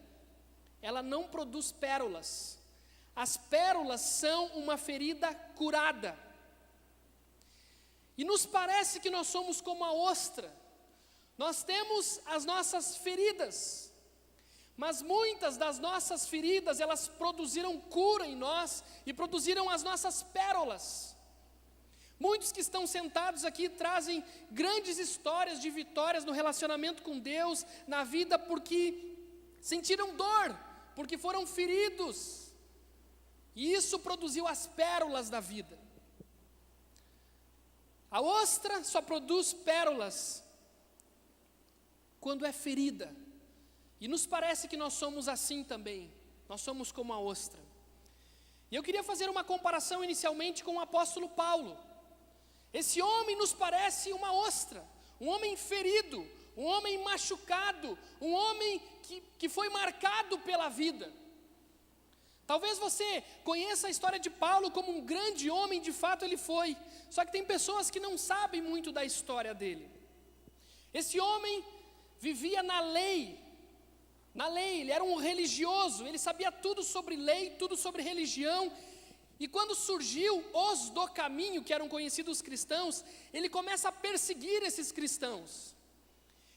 ela não produz pérolas. As pérolas são uma ferida curada. E nos parece que nós somos como a ostra. Nós temos as nossas feridas, mas muitas das nossas feridas, elas produziram cura em nós e produziram as nossas pérolas. Muitos que estão sentados aqui trazem grandes histórias de vitórias no relacionamento com Deus, na vida, porque sentiram dor, porque foram feridos. E isso produziu as pérolas da vida. A ostra só produz pérolas quando é ferida. E nos parece que nós somos assim também. Nós somos como a ostra. E eu queria fazer uma comparação inicialmente com o apóstolo Paulo. Esse homem nos parece uma ostra, um homem ferido, um homem machucado, um homem que foi marcado pela vida. Talvez você conheça a história de Paulo como um grande homem, de fato ele foi. Só que tem pessoas que não sabem muito da história dele. Esse homem vivia na lei, ele era um religioso, ele sabia tudo sobre lei, tudo sobre religião. E quando surgiu os do caminho, que eram conhecidos cristãos, ele começa a perseguir esses cristãos.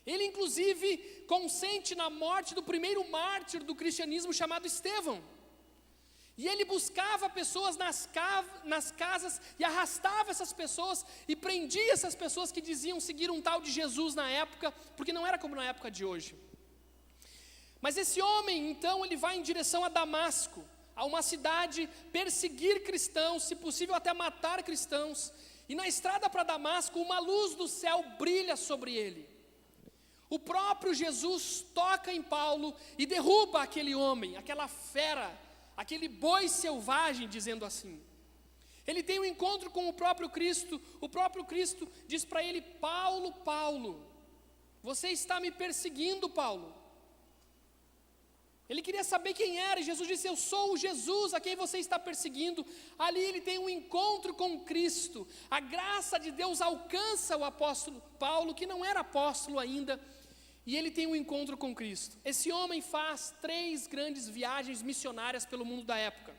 Ele inclusive consente na morte do primeiro mártir do cristianismo, chamado Estevão. E ele buscava pessoas nas casas e arrastava essas pessoas e prendia essas pessoas que diziam seguir um tal de Jesus na época, porque não era como na época de hoje. Mas esse homem, então, ele vai em direção a Damasco, a uma cidade, perseguir cristãos, se possível até matar cristãos. E na estrada para Damasco, uma luz do céu brilha sobre ele. O próprio Jesus toca em Paulo e derruba aquele homem, aquela fera, aquele boi selvagem, dizendo assim. Ele tem um encontro com o próprio Cristo diz para ele: Paulo, Paulo, você está me perseguindo, Paulo. Ele queria saber quem era, e Jesus disse: eu sou o Jesus a quem você está perseguindo. Ali ele tem um encontro com Cristo, a graça de Deus alcança o apóstolo Paulo, que não era apóstolo ainda, e ele tem um encontro com Cristo. Esse homem faz 3 grandes viagens missionárias pelo mundo da época.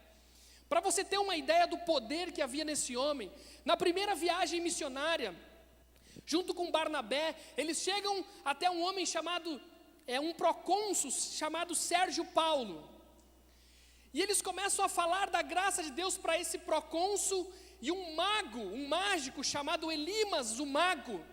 Para você ter uma ideia do poder que havia nesse homem, na primeira viagem missionária, junto com Barnabé, eles chegam até um homem chamado, um procônsul chamado Sérgio Paulo. E eles começam a falar da graça de Deus para esse procônsul, e um mágico chamado Elimas, o mago,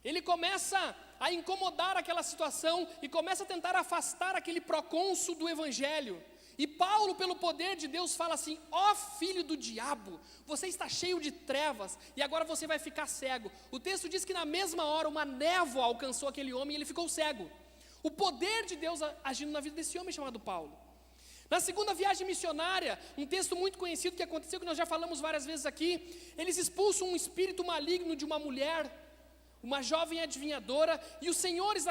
ele começa a incomodar aquela situação e começa a tentar afastar aquele procônsul do evangelho. E Paulo, pelo poder de Deus, fala assim: ó filho do diabo, você está cheio de trevas e agora você vai ficar cego. O texto diz que na mesma hora uma névoa alcançou aquele homem e ele ficou cego. O poder de Deus agindo na vida desse homem chamado Paulo. Na segunda viagem missionária, um texto muito conhecido que aconteceu, que nós já falamos várias vezes aqui, eles expulsam um espírito maligno de uma mulher, uma jovem adivinhadora, e os senhores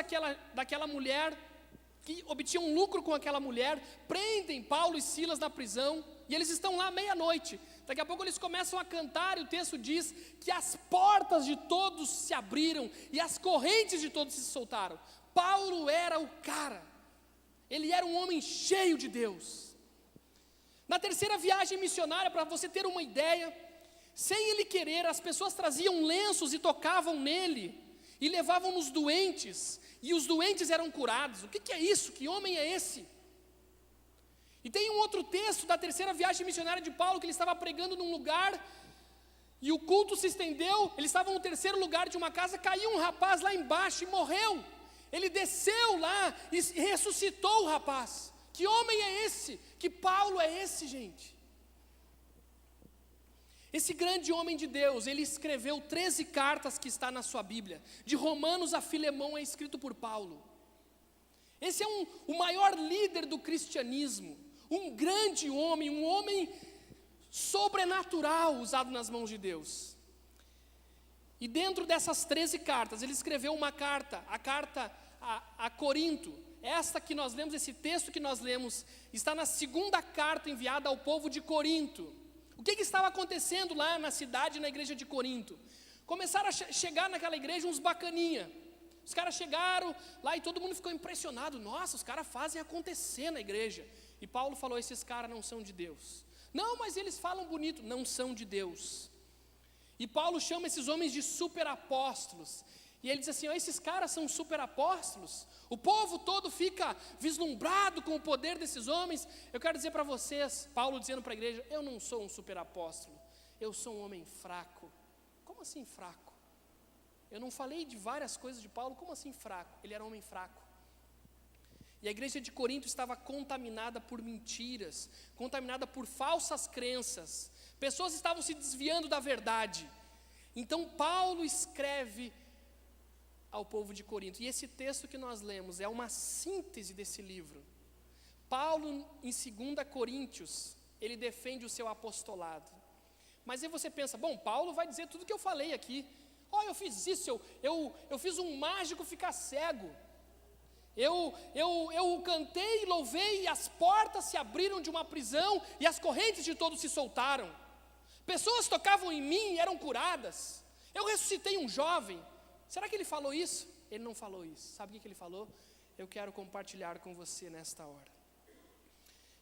daquela mulher, que obtinham lucro com aquela mulher, prendem Paulo e Silas na prisão, e eles estão lá meia-noite. Daqui a pouco eles começam a cantar, e o texto diz que as portas de todos se abriram, e as correntes de todos se soltaram. Paulo era o cara, ele era um homem cheio de Deus. Na terceira viagem missionária, para você ter uma ideia, sem ele querer, as pessoas traziam lenços e tocavam nele, e levavam nos doentes, e os doentes eram curados. O que é isso? Que homem é esse? E tem um outro texto da terceira viagem missionária de Paulo, que ele estava pregando num lugar, e o culto se estendeu, eles estavam no terceiro lugar de uma casa, caiu um rapaz lá embaixo e morreu. Ele desceu lá e ressuscitou o rapaz. Que homem é esse? Que Paulo é esse, gente? Esse grande homem de Deus, ele escreveu 13 cartas que está na sua Bíblia. De Romanos a Filemão é escrito por Paulo. Esse é o maior líder do cristianismo. Um grande homem, um homem sobrenatural usado nas mãos de Deus. E dentro dessas 13 cartas, ele escreveu uma carta, a carta a Corinto. Esta que nós lemos, esse texto que nós lemos, está na segunda carta enviada ao povo de Corinto. O que estava acontecendo lá na cidade, na igreja de Corinto? Começaram a chegar naquela igreja uns bacaninha. Os caras chegaram lá e todo mundo ficou impressionado. Nossa, os caras fazem acontecer na igreja. E Paulo falou: esses caras não são de Deus. Não, mas eles falam bonito. Não são de Deus. E Paulo chama esses homens de superapóstolos. E ele diz assim: esses caras são superapóstolos? O povo todo fica vislumbrado com o poder desses homens. Eu quero dizer para vocês, Paulo dizendo para a igreja: eu não sou um superapóstolo, eu sou um homem fraco. Como assim fraco? Eu não falei de várias coisas de Paulo, como assim fraco? Ele era um homem fraco. E a igreja de Corinto estava contaminada por mentiras, contaminada por falsas crenças. Pessoas estavam se desviando da verdade. Então Paulo escreve ao povo de Corinto. E esse texto que nós lemos é uma síntese desse livro. Paulo, em 2 Coríntios, ele defende o seu apostolado. Mas aí você pensa: bom, Paulo vai dizer tudo que eu falei aqui. Eu fiz isso, eu fiz um mágico ficar cego. Eu cantei, louvei, e as portas se abriram de uma prisão, e as correntes de todos se soltaram. Pessoas tocavam em mim e eram curadas. Eu ressuscitei um jovem. Será que ele falou isso? Ele não falou isso. Sabe o que ele falou? Eu quero compartilhar com você nesta hora.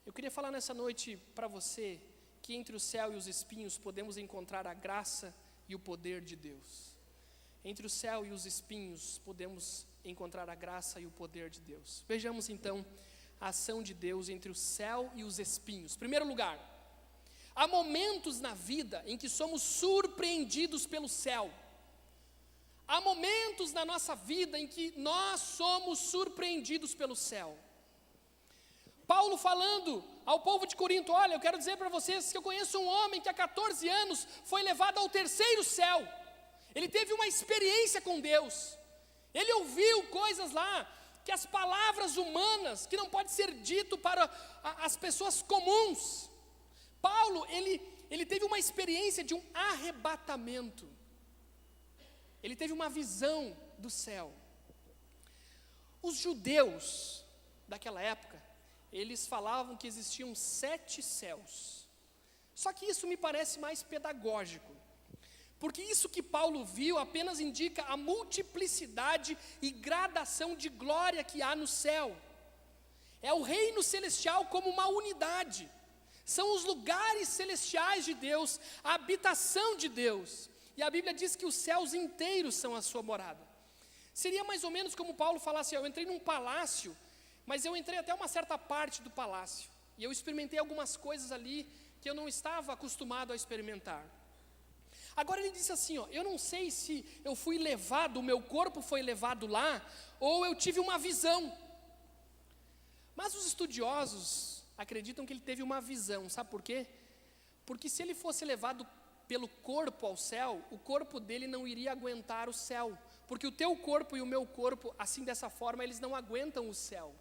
Eu queria falar nessa noite para você que entre o céu e os espinhos podemos encontrar a graça e o poder de Deus. Entre o céu e os espinhos podemos encontrar a graça e o poder de Deus. Vejamos então a ação de Deus entre o céu e os espinhos. Primeiro lugar, há momentos na vida em que somos surpreendidos pelo céu. Há momentos na nossa vida em que nós somos surpreendidos pelo céu. Paulo falando ao povo de Corinto: olha, eu quero dizer para vocês que eu conheço um homem que há 14 anos foi levado ao terceiro céu. Ele teve uma experiência com Deus. Ele ouviu coisas lá que as palavras humanas, que não pode ser dito para as pessoas comuns. Paulo, ele teve uma experiência de um arrebatamento. Ele teve uma visão do céu. Os judeus daquela época, eles falavam que existiam 7 céus. Só que isso me parece mais pedagógico, porque isso que Paulo viu apenas indica a multiplicidade e gradação de glória que há no céu. É o reino celestial como uma unidade. São os lugares celestiais de Deus, a habitação de Deus. E a Bíblia diz que os céus inteiros são a sua morada. Seria mais ou menos como Paulo falasse: eu entrei num palácio, mas eu entrei até uma certa parte do palácio. E eu experimentei algumas coisas ali que eu não estava acostumado a experimentar. Agora ele disse assim, eu não sei se eu fui levado, o meu corpo foi levado lá, ou eu tive uma visão. Mas os estudiosos acreditam que ele teve uma visão, sabe por quê? Porque se ele fosse levado pelo corpo ao céu, o corpo dele não iria aguentar o céu, porque o teu corpo e o meu corpo, assim dessa forma, eles não aguentam o céu.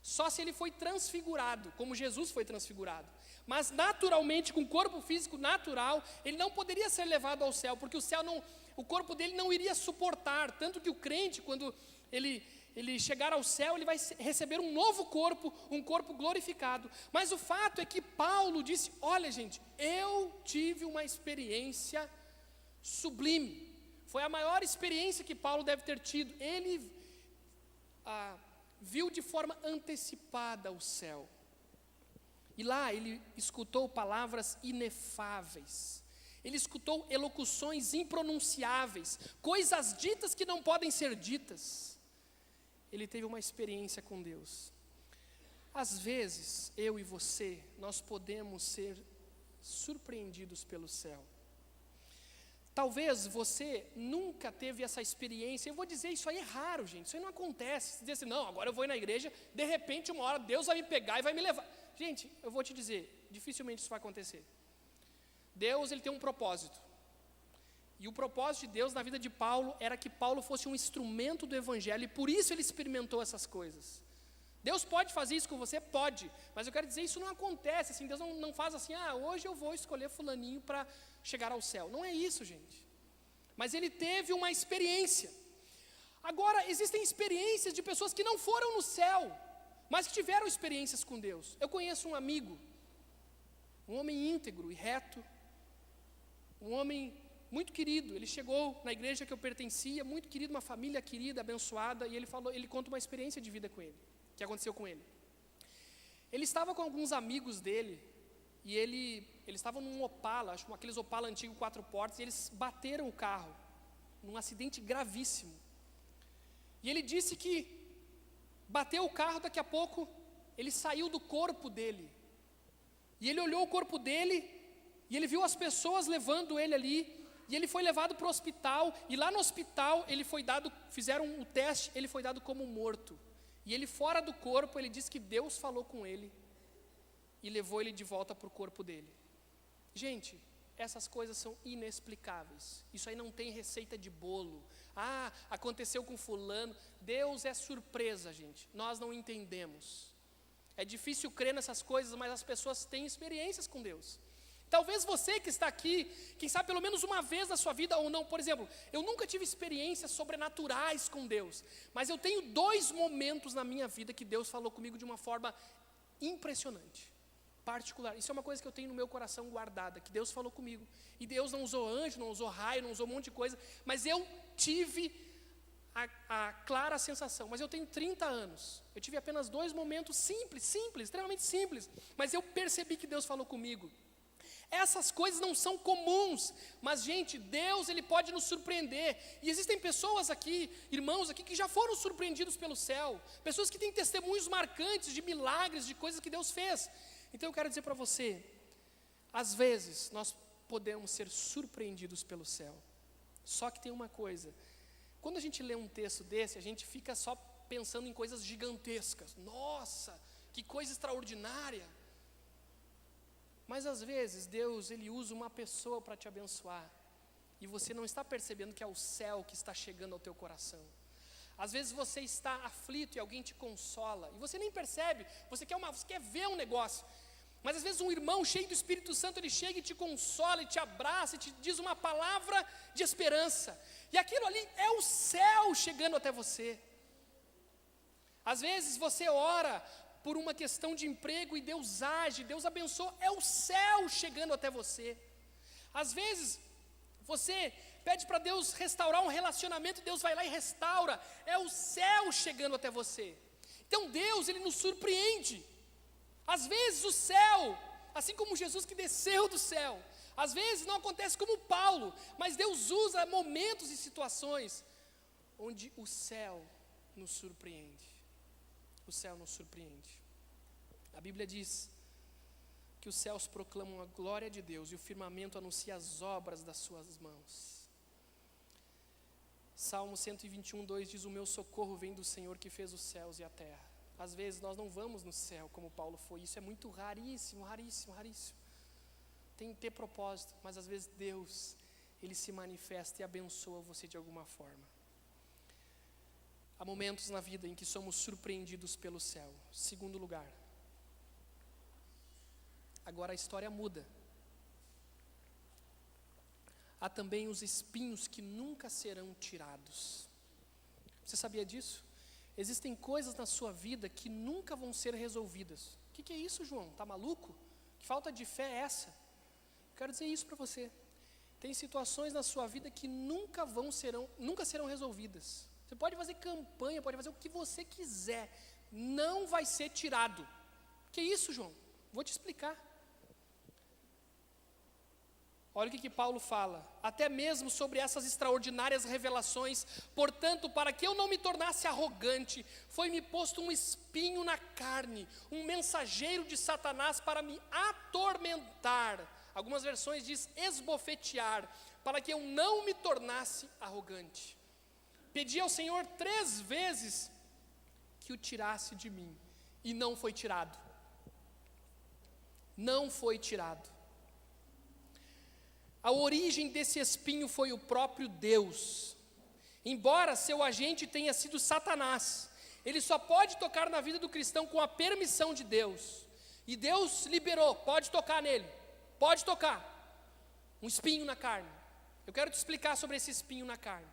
Só se ele foi transfigurado, como Jesus foi transfigurado. Mas naturalmente, com o corpo físico natural, ele não poderia ser levado ao céu, porque o corpo dele não iria suportar. Tanto que o crente, quando ele chegar ao céu, ele vai receber um novo corpo, um corpo glorificado. Mas o fato é que Paulo disse: olha gente, eu tive uma experiência sublime. Foi a maior experiência que Paulo deve ter tido. Ele viu de forma antecipada o céu. E lá ele escutou palavras inefáveis. Ele escutou elocuções impronunciáveis, coisas ditas que não podem ser ditas. Ele teve uma experiência com Deus. Às vezes, eu e você, nós podemos ser surpreendidos pelo céu. Talvez você nunca teve essa experiência. Eu vou dizer, isso aí é raro, gente. Isso aí não acontece. Você diz assim: não, agora eu vou ir na igreja, de repente, uma hora, Deus vai me pegar e vai me levar. Gente, eu vou te dizer, dificilmente isso vai acontecer. Deus, ele tem um propósito. E o propósito de Deus na vida de Paulo era que Paulo fosse um instrumento do evangelho, e por isso ele experimentou essas coisas. Deus pode fazer isso com você? Pode. Mas eu quero dizer, isso não acontece assim. Deus não faz assim: hoje eu vou escolher fulaninho para chegar ao céu. Não é isso, gente. Mas ele teve uma experiência. Agora, existem experiências de pessoas que não foram no céu, mas que tiveram experiências com Deus. Eu conheço um amigo, um homem íntegro e reto, um homem muito querido. Ele chegou na igreja que eu pertencia, muito querido, uma família querida, abençoada, e ele conta uma experiência de vida com ele, que aconteceu com ele. Ele estava com alguns amigos dele, e eles estavam num Opala, acho que aqueles Opala antigo 4 portas, e eles bateram o carro, num acidente gravíssimo. E ele disse que bateu o carro, daqui a pouco ele saiu do corpo dele. E ele olhou o corpo dele, e ele viu as pessoas levando ele ali, e ele foi levado para o hospital, e lá no hospital fizeram o teste, ele foi dado como morto. E ele fora do corpo, ele disse que Deus falou com ele, e levou ele de volta para o corpo dele. Gente, essas coisas são inexplicáveis. Isso aí não tem receita de bolo. Aconteceu com fulano. Deus é surpresa, gente. Nós não entendemos. É difícil crer nessas coisas, mas as pessoas têm experiências com Deus. Talvez você que está aqui, quem sabe pelo menos uma vez na sua vida ou não. Por exemplo, eu nunca tive experiências sobrenaturais com Deus, mas eu tenho 2 momentos na minha vida que Deus falou comigo de uma forma impressionante, particular. Isso é uma coisa que eu tenho no meu coração guardada, que Deus falou comigo. E Deus não usou anjo, não usou raio, não usou um monte de coisa, mas eu tive a clara sensação, mas eu tenho 30 anos, eu tive apenas 2 momentos simples, extremamente simples, mas eu percebi que Deus falou comigo. Essas coisas não são comuns, mas gente, Deus ele pode nos surpreender, e existem pessoas aqui, irmãos aqui, que já foram surpreendidos pelo céu, pessoas que têm testemunhos marcantes de milagres, de coisas que Deus fez. Então eu quero dizer para você, às vezes nós podemos ser surpreendidos pelo céu, só que tem uma coisa, quando a gente lê um texto desse, a gente fica só pensando em coisas gigantescas, nossa, que coisa extraordinária. Mas às vezes Deus ele usa uma pessoa para te abençoar, e você não está percebendo que é o céu que está chegando ao teu coração. Às vezes você está aflito e alguém te consola, e você nem percebe, você quer ver um negócio, mas às vezes um irmão cheio do Espírito Santo, ele chega e te consola, e te abraça, e te diz uma palavra de esperança, e aquilo ali é o céu chegando até você. Às vezes você ora por uma questão de emprego e Deus age, Deus abençoa, é o céu chegando até você. Às vezes você pede para Deus restaurar um relacionamento, Deus vai lá e restaura, é o céu chegando até você. Então Deus ele nos surpreende. Às vezes o céu, assim como Jesus que desceu do céu, às vezes não acontece como Paulo, mas Deus usa momentos e situações onde o céu nos surpreende. O céu nos surpreende. A Bíblia diz que os céus proclamam a glória de Deus e o firmamento anuncia as obras das suas mãos. Salmo 121, 2 diz: o meu socorro vem do Senhor que fez os céus e a terra. Às vezes nós não vamos no céu como Paulo foi, isso é muito raríssimo. Tem que ter propósito, mas às vezes Deus, Ele se manifesta e abençoa você de alguma forma. Há momentos na vida em que somos surpreendidos pelo céu. Segundo lugar, agora a história muda. Há também os espinhos que nunca serão tirados. Você sabia disso? Existem coisas na sua vida que nunca vão ser resolvidas. O que é isso, João? Está maluco? Que falta de fé é essa? Quero dizer isso para você. Tem situações na sua vida que nunca serão resolvidas. Você pode fazer campanha, pode fazer o que você quiser, não vai ser tirado. Que isso, João? Vou te explicar. Olha o que Paulo fala, até mesmo sobre essas extraordinárias revelações. Portanto, para que eu não me tornasse arrogante, foi-me posto um espinho na carne, um mensageiro de Satanás para me atormentar. Algumas versões diz esbofetear, para que eu não me tornasse arrogante. Pedi ao Senhor 3 vezes que o tirasse de mim, e não foi tirado. Não foi tirado. A origem desse espinho foi o próprio Deus. Embora seu agente tenha sido Satanás, ele só pode tocar na vida do cristão com a permissão de Deus. E Deus liberou, pode tocar nele, pode tocar. Um espinho na carne. Eu quero te explicar sobre esse espinho na carne.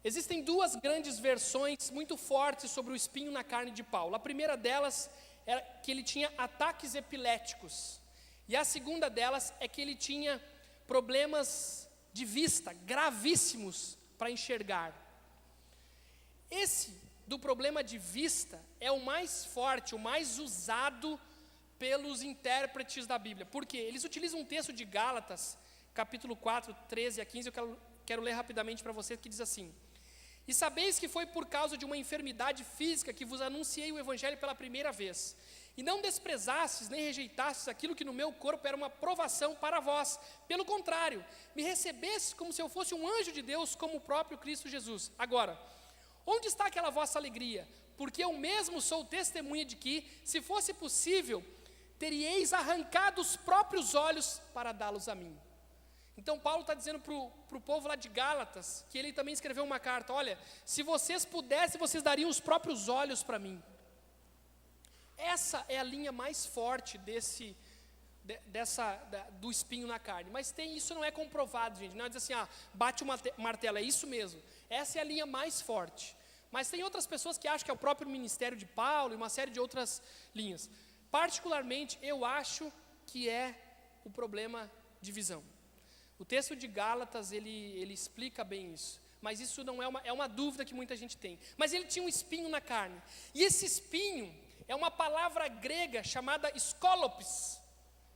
Existem 2 grandes versões muito fortes sobre o espinho na carne de Paulo. A primeira delas é que ele tinha ataques epiléticos. E a segunda delas é que ele tinha problemas de vista gravíssimos para enxergar. Esse do problema de vista é o mais forte, o mais usado pelos intérpretes da Bíblia. Por quê? Eles utilizam um texto de Gálatas, capítulo 4, 13 a 15, eu quero ler rapidamente para você, que diz assim: e sabeis que foi por causa de uma enfermidade física que vos anunciei o Evangelho pela primeira vez. E não desprezastes nem rejeitastes aquilo que no meu corpo era uma provação para vós. Pelo contrário, me recebestes como se eu fosse um anjo de Deus, como o próprio Cristo Jesus. Agora, onde está aquela vossa alegria? Porque eu mesmo sou testemunha de que, se fosse possível, teríeis arrancado os próprios olhos para dá-los a mim. Então Paulo está dizendo para o povo lá de Gálatas, que ele também escreveu uma carta: olha, se vocês pudessem, vocês dariam os próprios olhos para mim. Essa é a linha mais forte do espinho na carne. Mas isso não é comprovado, gente. Não é dizer assim, bate o martelo, é isso mesmo. Essa é a linha mais forte. Mas tem outras pessoas que acham que é o próprio ministério de Paulo e uma série de outras linhas. Particularmente, eu acho que é o problema de visão. O texto de Gálatas, ele explica bem isso. Mas isso não é uma dúvida que muita gente tem. Mas ele tinha um espinho na carne. E esse espinho é uma palavra grega chamada skolopis,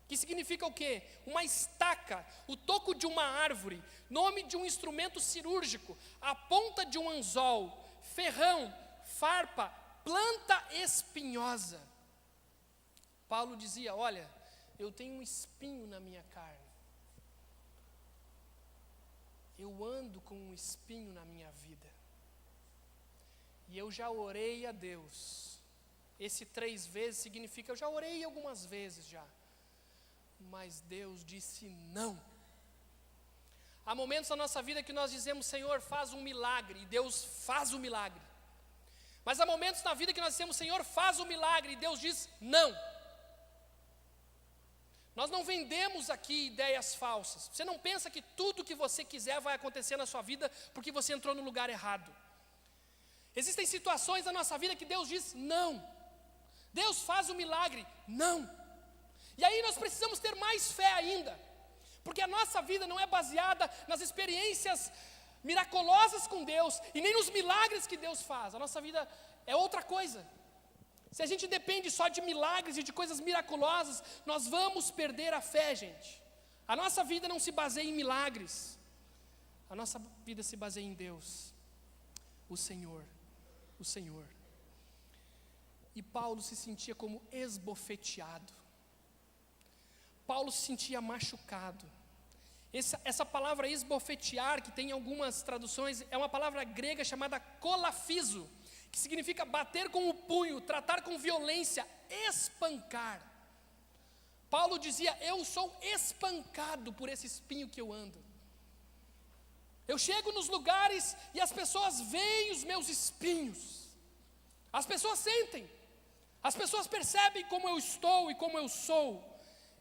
que significa o quê? Uma estaca, o toco de uma árvore, nome de um instrumento cirúrgico, a ponta de um anzol, ferrão, farpa, planta espinhosa. Paulo dizia, olha, eu tenho um espinho na minha carne. Eu ando com um espinho na minha vida. E eu já orei a Deus. Esse 3 vezes significa, eu já orei algumas vezes já. Mas Deus disse não. Há momentos na nossa vida que nós dizemos, Senhor, faz um milagre. E Deus faz o milagre. Mas há momentos na vida que nós dizemos, Senhor, faz o milagre. E Deus diz não. Nós não vendemos aqui ideias falsas. Você não pensa que tudo que você quiser vai acontecer na sua vida porque você entrou no lugar errado. Existem situações na nossa vida que Deus diz não. Deus faz o milagre, não. E aí nós precisamos ter mais fé ainda. Porque a nossa vida não é baseada nas experiências miraculosas com Deus e nem nos milagres que Deus faz. A nossa vida é outra coisa. Se a gente depende só de milagres e de coisas miraculosas, nós vamos perder a fé, gente. A nossa vida não se baseia em milagres. A nossa vida se baseia em Deus, o Senhor, o Senhor. E Paulo se sentia como esbofeteado. Paulo se sentia machucado. Essa palavra esbofetear, que tem em algumas traduções, é uma palavra grega chamada kolafizo, que significa bater com o punho, tratar com violência, espancar. Paulo dizia, eu sou espancado por esse espinho que eu ando. Eu chego nos lugares e as pessoas veem os meus espinhos. As pessoas sentem. As pessoas percebem como eu estou e como eu sou.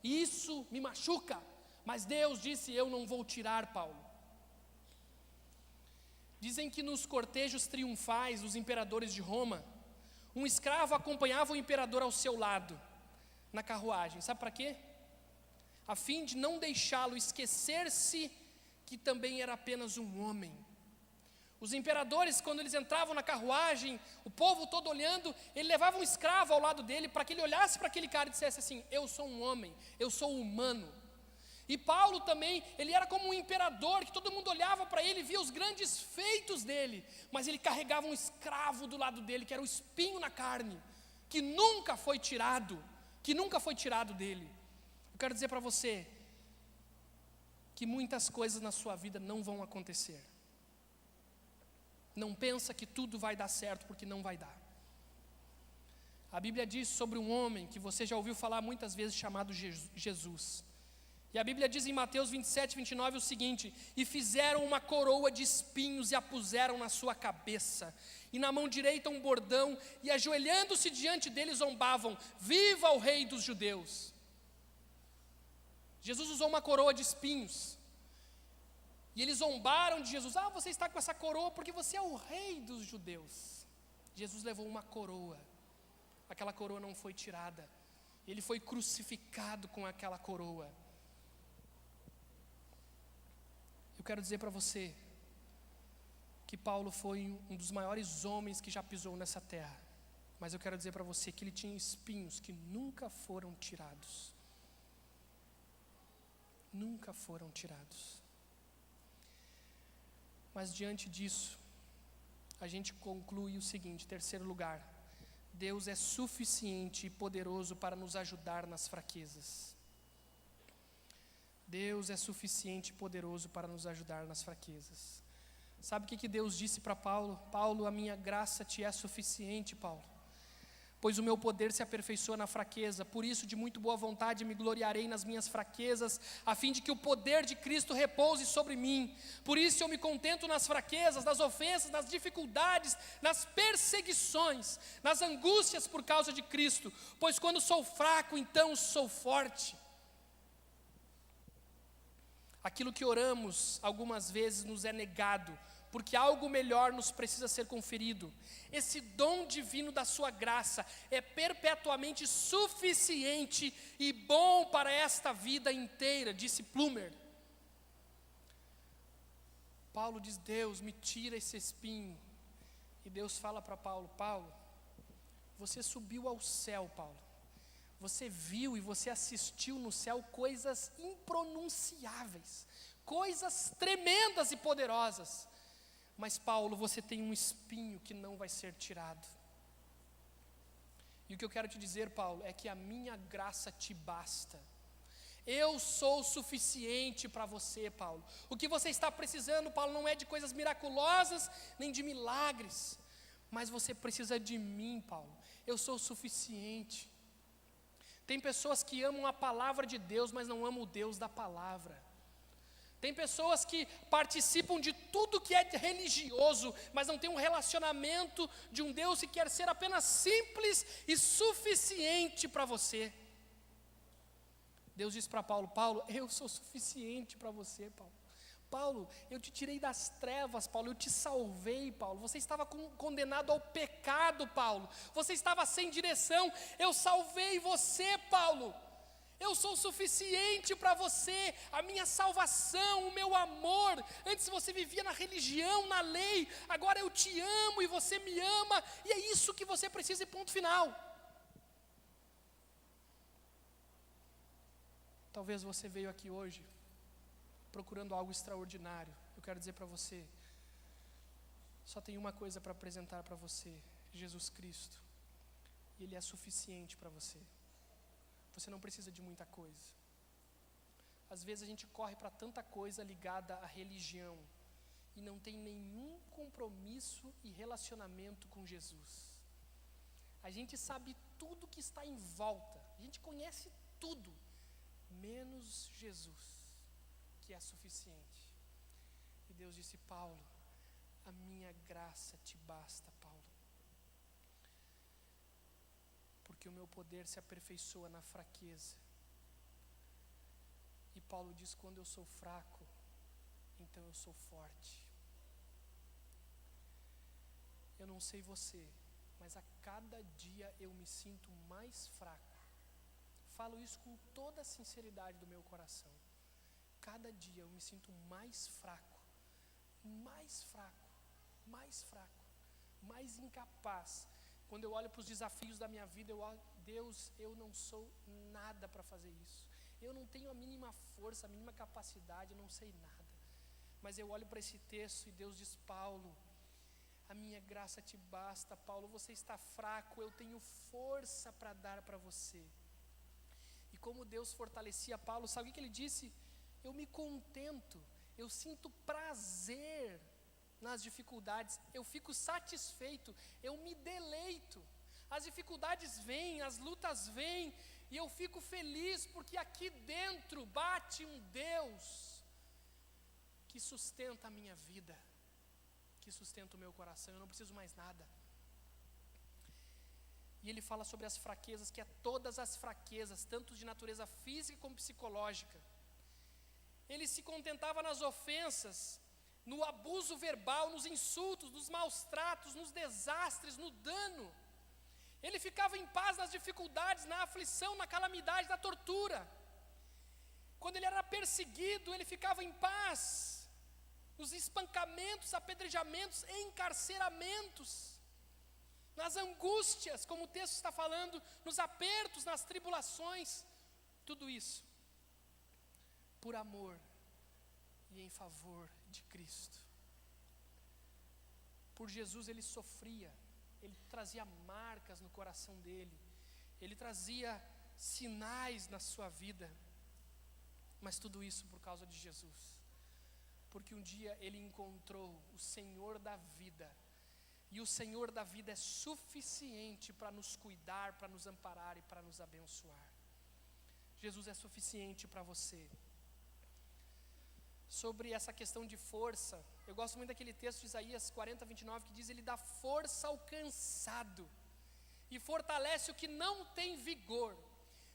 E isso me machuca. Mas Deus disse, eu não vou tirar, Paulo. Dizem que nos cortejos triunfais dos imperadores de Roma, um escravo acompanhava o imperador ao seu lado, na carruagem. Sabe para quê? A fim de não deixá-lo esquecer-se que também era apenas um homem. Os imperadores, quando eles entravam na carruagem, o povo todo olhando, ele levava um escravo ao lado dele, para que ele olhasse para aquele cara e dissesse assim, eu sou um homem, eu sou humano. E Paulo também, ele era como um imperador, que todo mundo olhava para ele e via os grandes feitos dele, mas ele carregava um escravo do lado dele, que era o espinho na carne, que nunca foi tirado dele. Eu quero dizer para você, que muitas coisas na sua vida não vão acontecer. Não pensa que tudo vai dar certo, porque não vai dar. A Bíblia diz sobre um homem, que você já ouviu falar muitas vezes, chamado Jesus. E a Bíblia diz em Mateus 27, 29 o seguinte, e fizeram uma coroa de espinhos e a puseram na sua cabeça, e na mão direita um bordão, e ajoelhando-se diante dele zombavam, viva o rei dos judeus. Jesus usou uma coroa de espinhos, e eles zombaram de Jesus, você está com essa coroa porque você é o rei dos judeus. Jesus levou uma coroa, aquela coroa não foi tirada, ele foi crucificado com aquela coroa. Eu quero dizer para você que Paulo foi um dos maiores homens que já pisou nessa terra. Mas eu quero dizer para você que ele tinha espinhos que nunca foram tirados. Nunca foram tirados. Mas diante disso, a gente conclui o seguinte, terceiro lugar. Deus é suficiente e poderoso para nos ajudar nas fraquezas. Deus é suficiente e poderoso para nos ajudar nas fraquezas. Sabe o que Deus disse para Paulo? Paulo, a minha graça te é suficiente, Paulo. Pois o meu poder se aperfeiçoa na fraqueza. Por isso, de muito boa vontade, me gloriarei nas minhas fraquezas, a fim de que o poder de Cristo repouse sobre mim. Por isso eu me contento nas fraquezas, nas ofensas, nas dificuldades, nas perseguições, nas angústias por causa de Cristo. Pois quando sou fraco, então sou forte. Aquilo que oramos algumas vezes nos é negado, porque algo melhor nos precisa ser conferido. Esse dom divino da sua graça é perpetuamente suficiente e bom para esta vida inteira, disse Plumer. Paulo diz: Deus, me tira esse espinho. E Deus fala para Paulo: Paulo, você subiu ao céu, Paulo. Você viu e você assistiu no céu coisas impronunciáveis, coisas tremendas e poderosas. Mas Paulo, você tem um espinho que não vai ser tirado. E o que eu quero te dizer, Paulo, é que a minha graça te basta. Eu sou suficiente para você, Paulo. O que você está precisando, Paulo, não é de coisas miraculosas, nem de milagres. Mas você precisa de mim, Paulo. Eu sou suficiente. Tem pessoas que amam a palavra de Deus, mas não amam o Deus da palavra. Tem pessoas que participam de tudo que é religioso, mas não tem um relacionamento de um Deus que quer ser apenas simples e suficiente para você. Deus diz para Paulo: Paulo, eu sou suficiente para você, Paulo. Paulo, eu te tirei das trevas, Paulo, eu te salvei, Paulo. Você estava condenado ao pecado, Paulo. Você estava sem direção, eu salvei você, Paulo. Eu sou suficiente para você, a minha salvação, o meu amor. Antes você vivia na religião, na lei, agora eu te amo e você me ama, e é isso que você precisa, e ponto final. Talvez você veio aqui hoje procurando algo extraordinário. Eu quero dizer para você, só tem uma coisa para apresentar para você: Jesus Cristo. E Ele é suficiente para você. Você não precisa de muita coisa. Às vezes a gente corre para tanta coisa ligada à religião e não tem nenhum compromisso e relacionamento com Jesus. A gente sabe tudo que está em volta, a gente conhece tudo, menos Jesus, que é suficiente. E Deus disse: Paulo, a minha graça te basta, Paulo. Porque o meu poder se aperfeiçoa na fraqueza. E Paulo diz: quando eu sou fraco, então eu sou forte. Eu não sei você, mas a cada dia eu me sinto mais fraco. Falo isso com toda a sinceridade do meu coração. Cada dia eu me sinto mais fraco, mais fraco, mais fraco, mais incapaz. Quando eu olho para os desafios da minha vida, eu olho: Deus, eu não sou nada para fazer isso. Eu não tenho a mínima força, a mínima capacidade, eu não sei nada. Mas eu olho para esse texto e Deus diz: Paulo, a minha graça te basta, Paulo, você está fraco, eu tenho força para dar para você. E como Deus fortalecia Paulo, sabe o que ele disse? Eu me contento, eu sinto prazer nas dificuldades, eu fico satisfeito, eu me deleito. As dificuldades vêm, as lutas vêm, e eu fico feliz, porque aqui dentro bate um Deus que sustenta a minha vida, que sustenta o meu coração. Eu não preciso mais nada. E ele fala sobre as fraquezas, que é todas as fraquezas, tanto de natureza física como psicológica. Ele se contentava nas ofensas, no abuso verbal, nos insultos, nos maus tratos, nos desastres, no dano. Ele ficava em paz nas dificuldades, na aflição, na calamidade, na tortura. Quando ele era perseguido, ele ficava em paz nos espancamentos, apedrejamentos, encarceramentos, nas angústias, como o texto está falando, nos apertos, nas tribulações. Tudo isso por amor e em favor de Cristo. Por Jesus ele sofria, ele trazia marcas no coração dele, ele trazia sinais na sua vida, mas tudo isso por causa de Jesus, porque um dia ele encontrou o Senhor da vida, e o Senhor da vida é suficiente para nos cuidar, para nos amparar e para nos abençoar. Jesus é suficiente para você. Sobre essa questão de força, eu gosto muito daquele texto de Isaías 40, 29, que diz: ele dá força ao cansado e fortalece o que não tem vigor.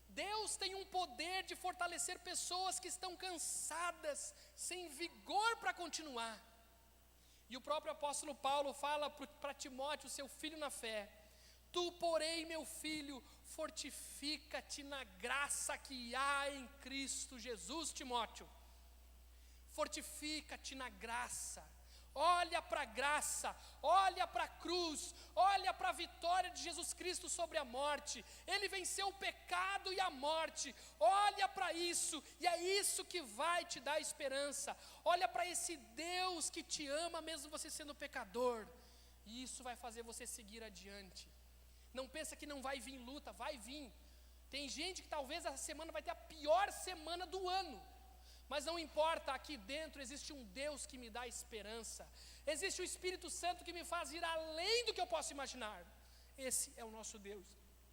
Deus tem um poder de fortalecer pessoas que estão cansadas, sem vigor para continuar. E o próprio apóstolo Paulo fala para Timóteo, seu filho na fé: tu, porém, meu filho, fortifica-te na graça que há em Cristo Jesus, Timóteo. Fortifica-te na graça. Olha para a graça, olha para a cruz, olha para a vitória de Jesus Cristo sobre a morte. Ele venceu o pecado e a morte. Olha para isso, e é isso que vai te dar esperança. Olha para esse Deus que te ama mesmo você sendo pecador. E isso vai fazer você seguir adiante. Não pensa que não vai vir luta, vai vir. Tem gente que talvez essa semana vai ter a pior semana do ano. Mas não importa, aqui dentro existe um Deus que me dá esperança. Existe o Espírito Santo que me faz ir além do que eu posso imaginar. Esse é o nosso Deus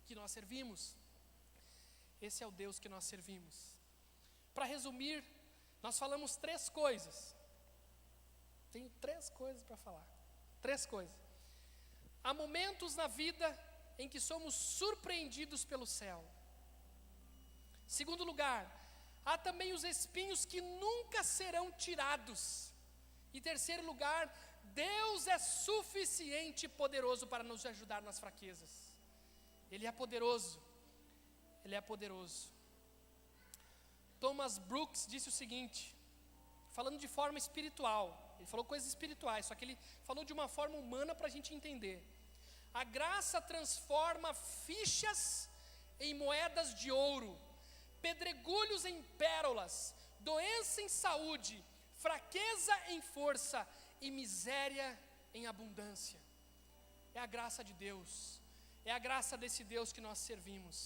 que nós servimos. Esse é o Deus que nós servimos. Para resumir, nós falamos 3 coisas. Tenho 3 coisas para falar. 3 coisas. Há momentos na vida em que somos surpreendidos pelo céu. Segundo lugar, há também os espinhos que nunca serão tirados. E terceiro lugar, Deus é suficiente e poderoso para nos ajudar nas fraquezas. Ele é poderoso. Ele é poderoso. Thomas Brooks disse o seguinte, falando de forma espiritual. Ele falou coisas espirituais, só que ele falou de uma forma humana para a gente entender. A graça transforma fichas em moedas de ouro, pedregulhos em pérolas, doença em saúde, fraqueza em força e miséria em abundância. É a graça de Deus, é a graça desse Deus que nós servimos.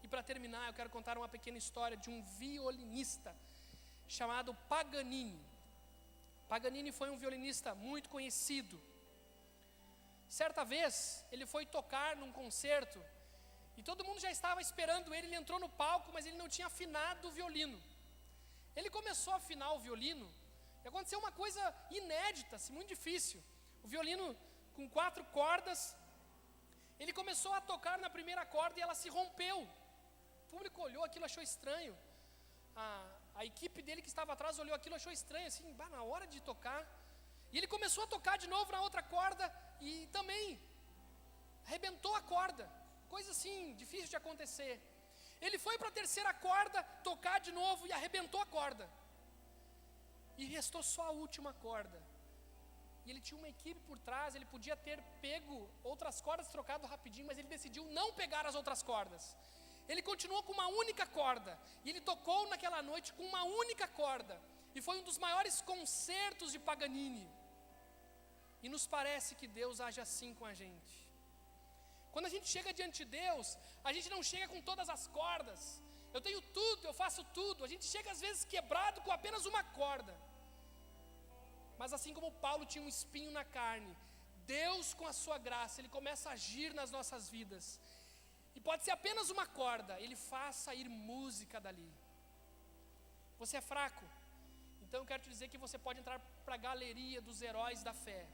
E para terminar, eu quero contar uma pequena história de um violinista chamado Paganini. Paganini foi um violinista muito conhecido. Certa vez, ele foi tocar num concerto e todo mundo já estava esperando ele entrou no palco, mas ele não tinha afinado o violino. Ele começou a afinar o violino e aconteceu uma coisa inédita, assim, muito difícil. O violino com 4 cordas, ele começou a tocar na primeira corda e ela se rompeu. O público olhou aquilo, achou estranho. A equipe dele que estava atrás olhou aquilo, achou estranho, assim, na hora de tocar. E ele começou a tocar de novo na outra corda e também arrebentou a corda. Coisa assim, difícil de acontecer. Ele foi para a terceira corda, tocar de novo e arrebentou a corda. E restou só a última corda. E ele tinha uma equipe por trás, ele podia ter pego outras cordas, trocado rapidinho, mas ele decidiu não pegar as outras cordas. Ele continuou com uma única corda. E ele tocou naquela noite com uma única corda. E foi um dos maiores concertos de Paganini. E nos parece que Deus age assim com a gente. Quando a gente chega diante de Deus, a gente não chega com todas as cordas. Eu tenho tudo, eu faço tudo. A gente chega às vezes quebrado com apenas uma corda. Mas assim como Paulo tinha um espinho na carne, Deus com a sua graça, Ele começa a agir nas nossas vidas. E pode ser apenas uma corda, Ele faz sair música dali. Você é fraco? Então eu quero te dizer que você pode entrar para a galeria dos heróis da fé.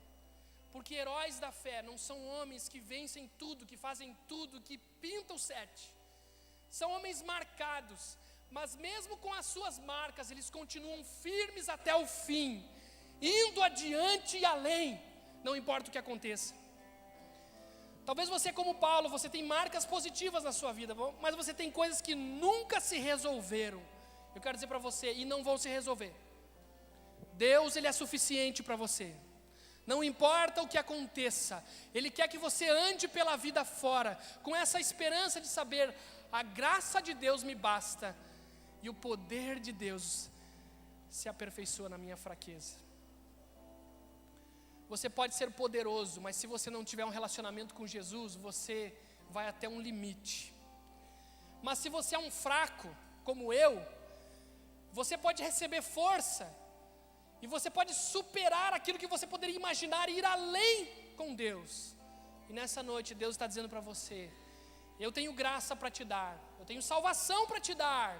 Porque heróis da fé não são homens que vencem tudo, que fazem tudo, que pintam 7. São homens marcados, mas mesmo com as suas marcas, eles continuam firmes até o fim, indo adiante e além, não importa o que aconteça. Talvez você, como Paulo, você tem marcas positivas na sua vida, mas você tem coisas que nunca se resolveram. Eu quero dizer para você, e não vão se resolver. Deus, Ele é suficiente para você. Não importa o que aconteça, Ele quer que você ande pela vida fora, com essa esperança de saber, a graça de Deus me basta, e o poder de Deus se aperfeiçoa na minha fraqueza. Você pode ser poderoso, mas se você não tiver um relacionamento com Jesus, você vai até um limite. Mas se você é um fraco, como eu, você pode receber força, e você pode superar aquilo que você poderia imaginar e ir além com Deus. E nessa noite Deus está dizendo para você, eu tenho graça para te dar, eu tenho salvação para te dar,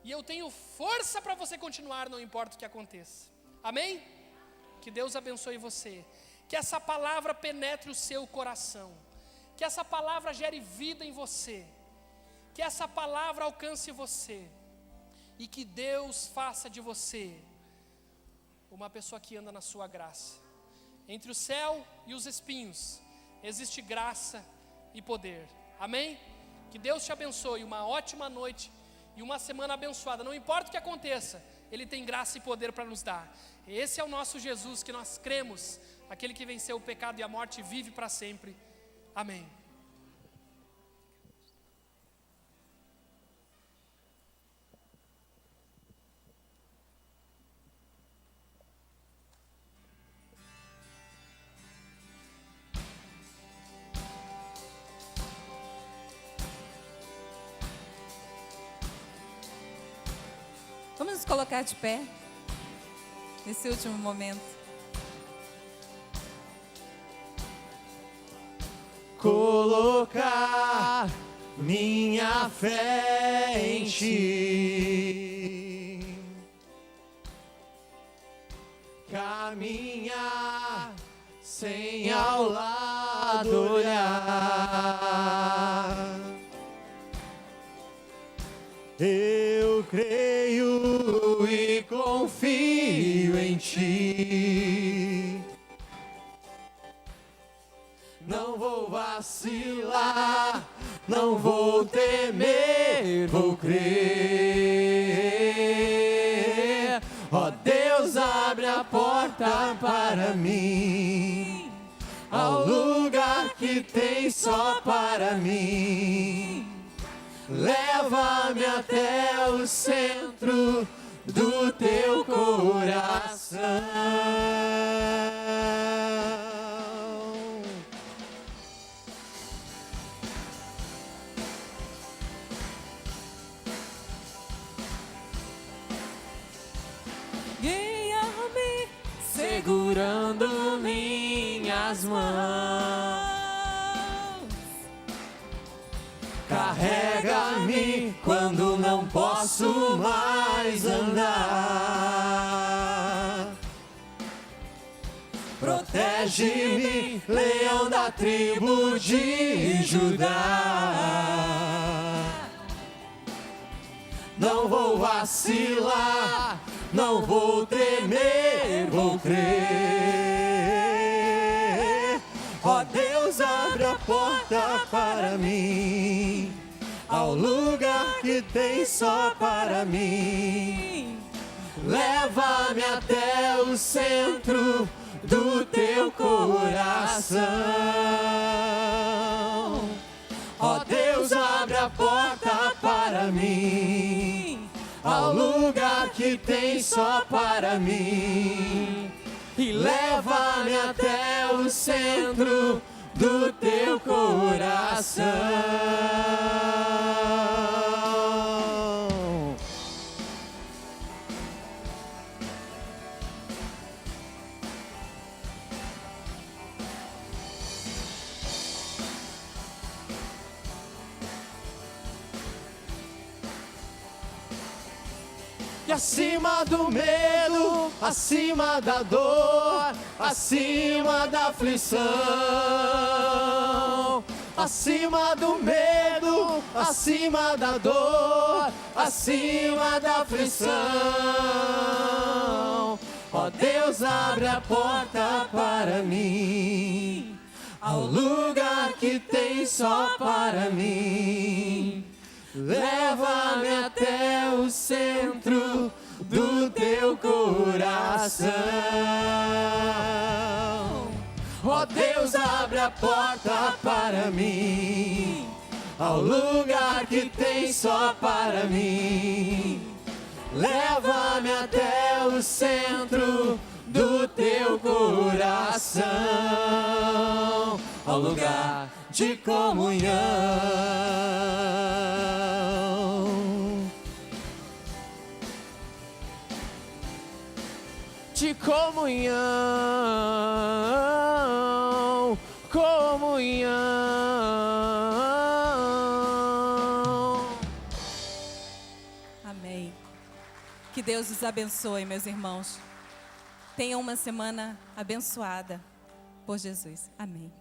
e eu tenho força para você continuar, não importa o que aconteça. Amém? Que Deus abençoe você, que essa palavra penetre o seu coração, que essa palavra gere vida em você, que essa palavra alcance você, e que Deus faça de você uma pessoa que anda na sua graça. Entre o céu e os espinhos existe graça e poder. Amém? Que Deus te abençoe, uma ótima noite e uma semana abençoada. Não importa o que aconteça, Ele tem graça e poder para nos dar. Esse é o nosso Jesus que nós cremos, aquele que venceu o pecado e a morte e vive para sempre. Amém. Vamos nos colocar de pé nesse último momento. Colocar minha fé em ti, caminhar sem ao lado olhar. Eu creio e confio em ti. Não vou vacilar, não vou temer, vou crer. Ó Deus, abre a porta para mim, ao lugar que tem só para mim. Leva-me até o centro do teu coração. Guia-me Segurando minhas mãos, carrega-me quando não posso mais andar. Protege-me, leão da tribo de Judá. Não vou vacilar, não vou temer, vou crer. Ó Deus, abre a porta para mim, ao lugar que tem só para mim. Leva-me até o centro do teu coração. Ó Deus, abre a porta para mim, ao lugar que tem só para mim. E leva-me até o centro do teu coração. E acima do medo, acima da dor, acima da aflição, acima do medo, acima da dor, acima da aflição. Ó Deus, abre a porta para mim, ao lugar que tem só para mim. Leva-me até o centro do teu coração. Ó Deus, abre a porta para mim, ao lugar que tem só para mim. Leva-me até o centro do teu coração, ao lugar de comunhão. De comunhão, comunhão. Amém. Que Deus os abençoe, meus irmãos. Tenham uma semana abençoada por Jesus. Amém.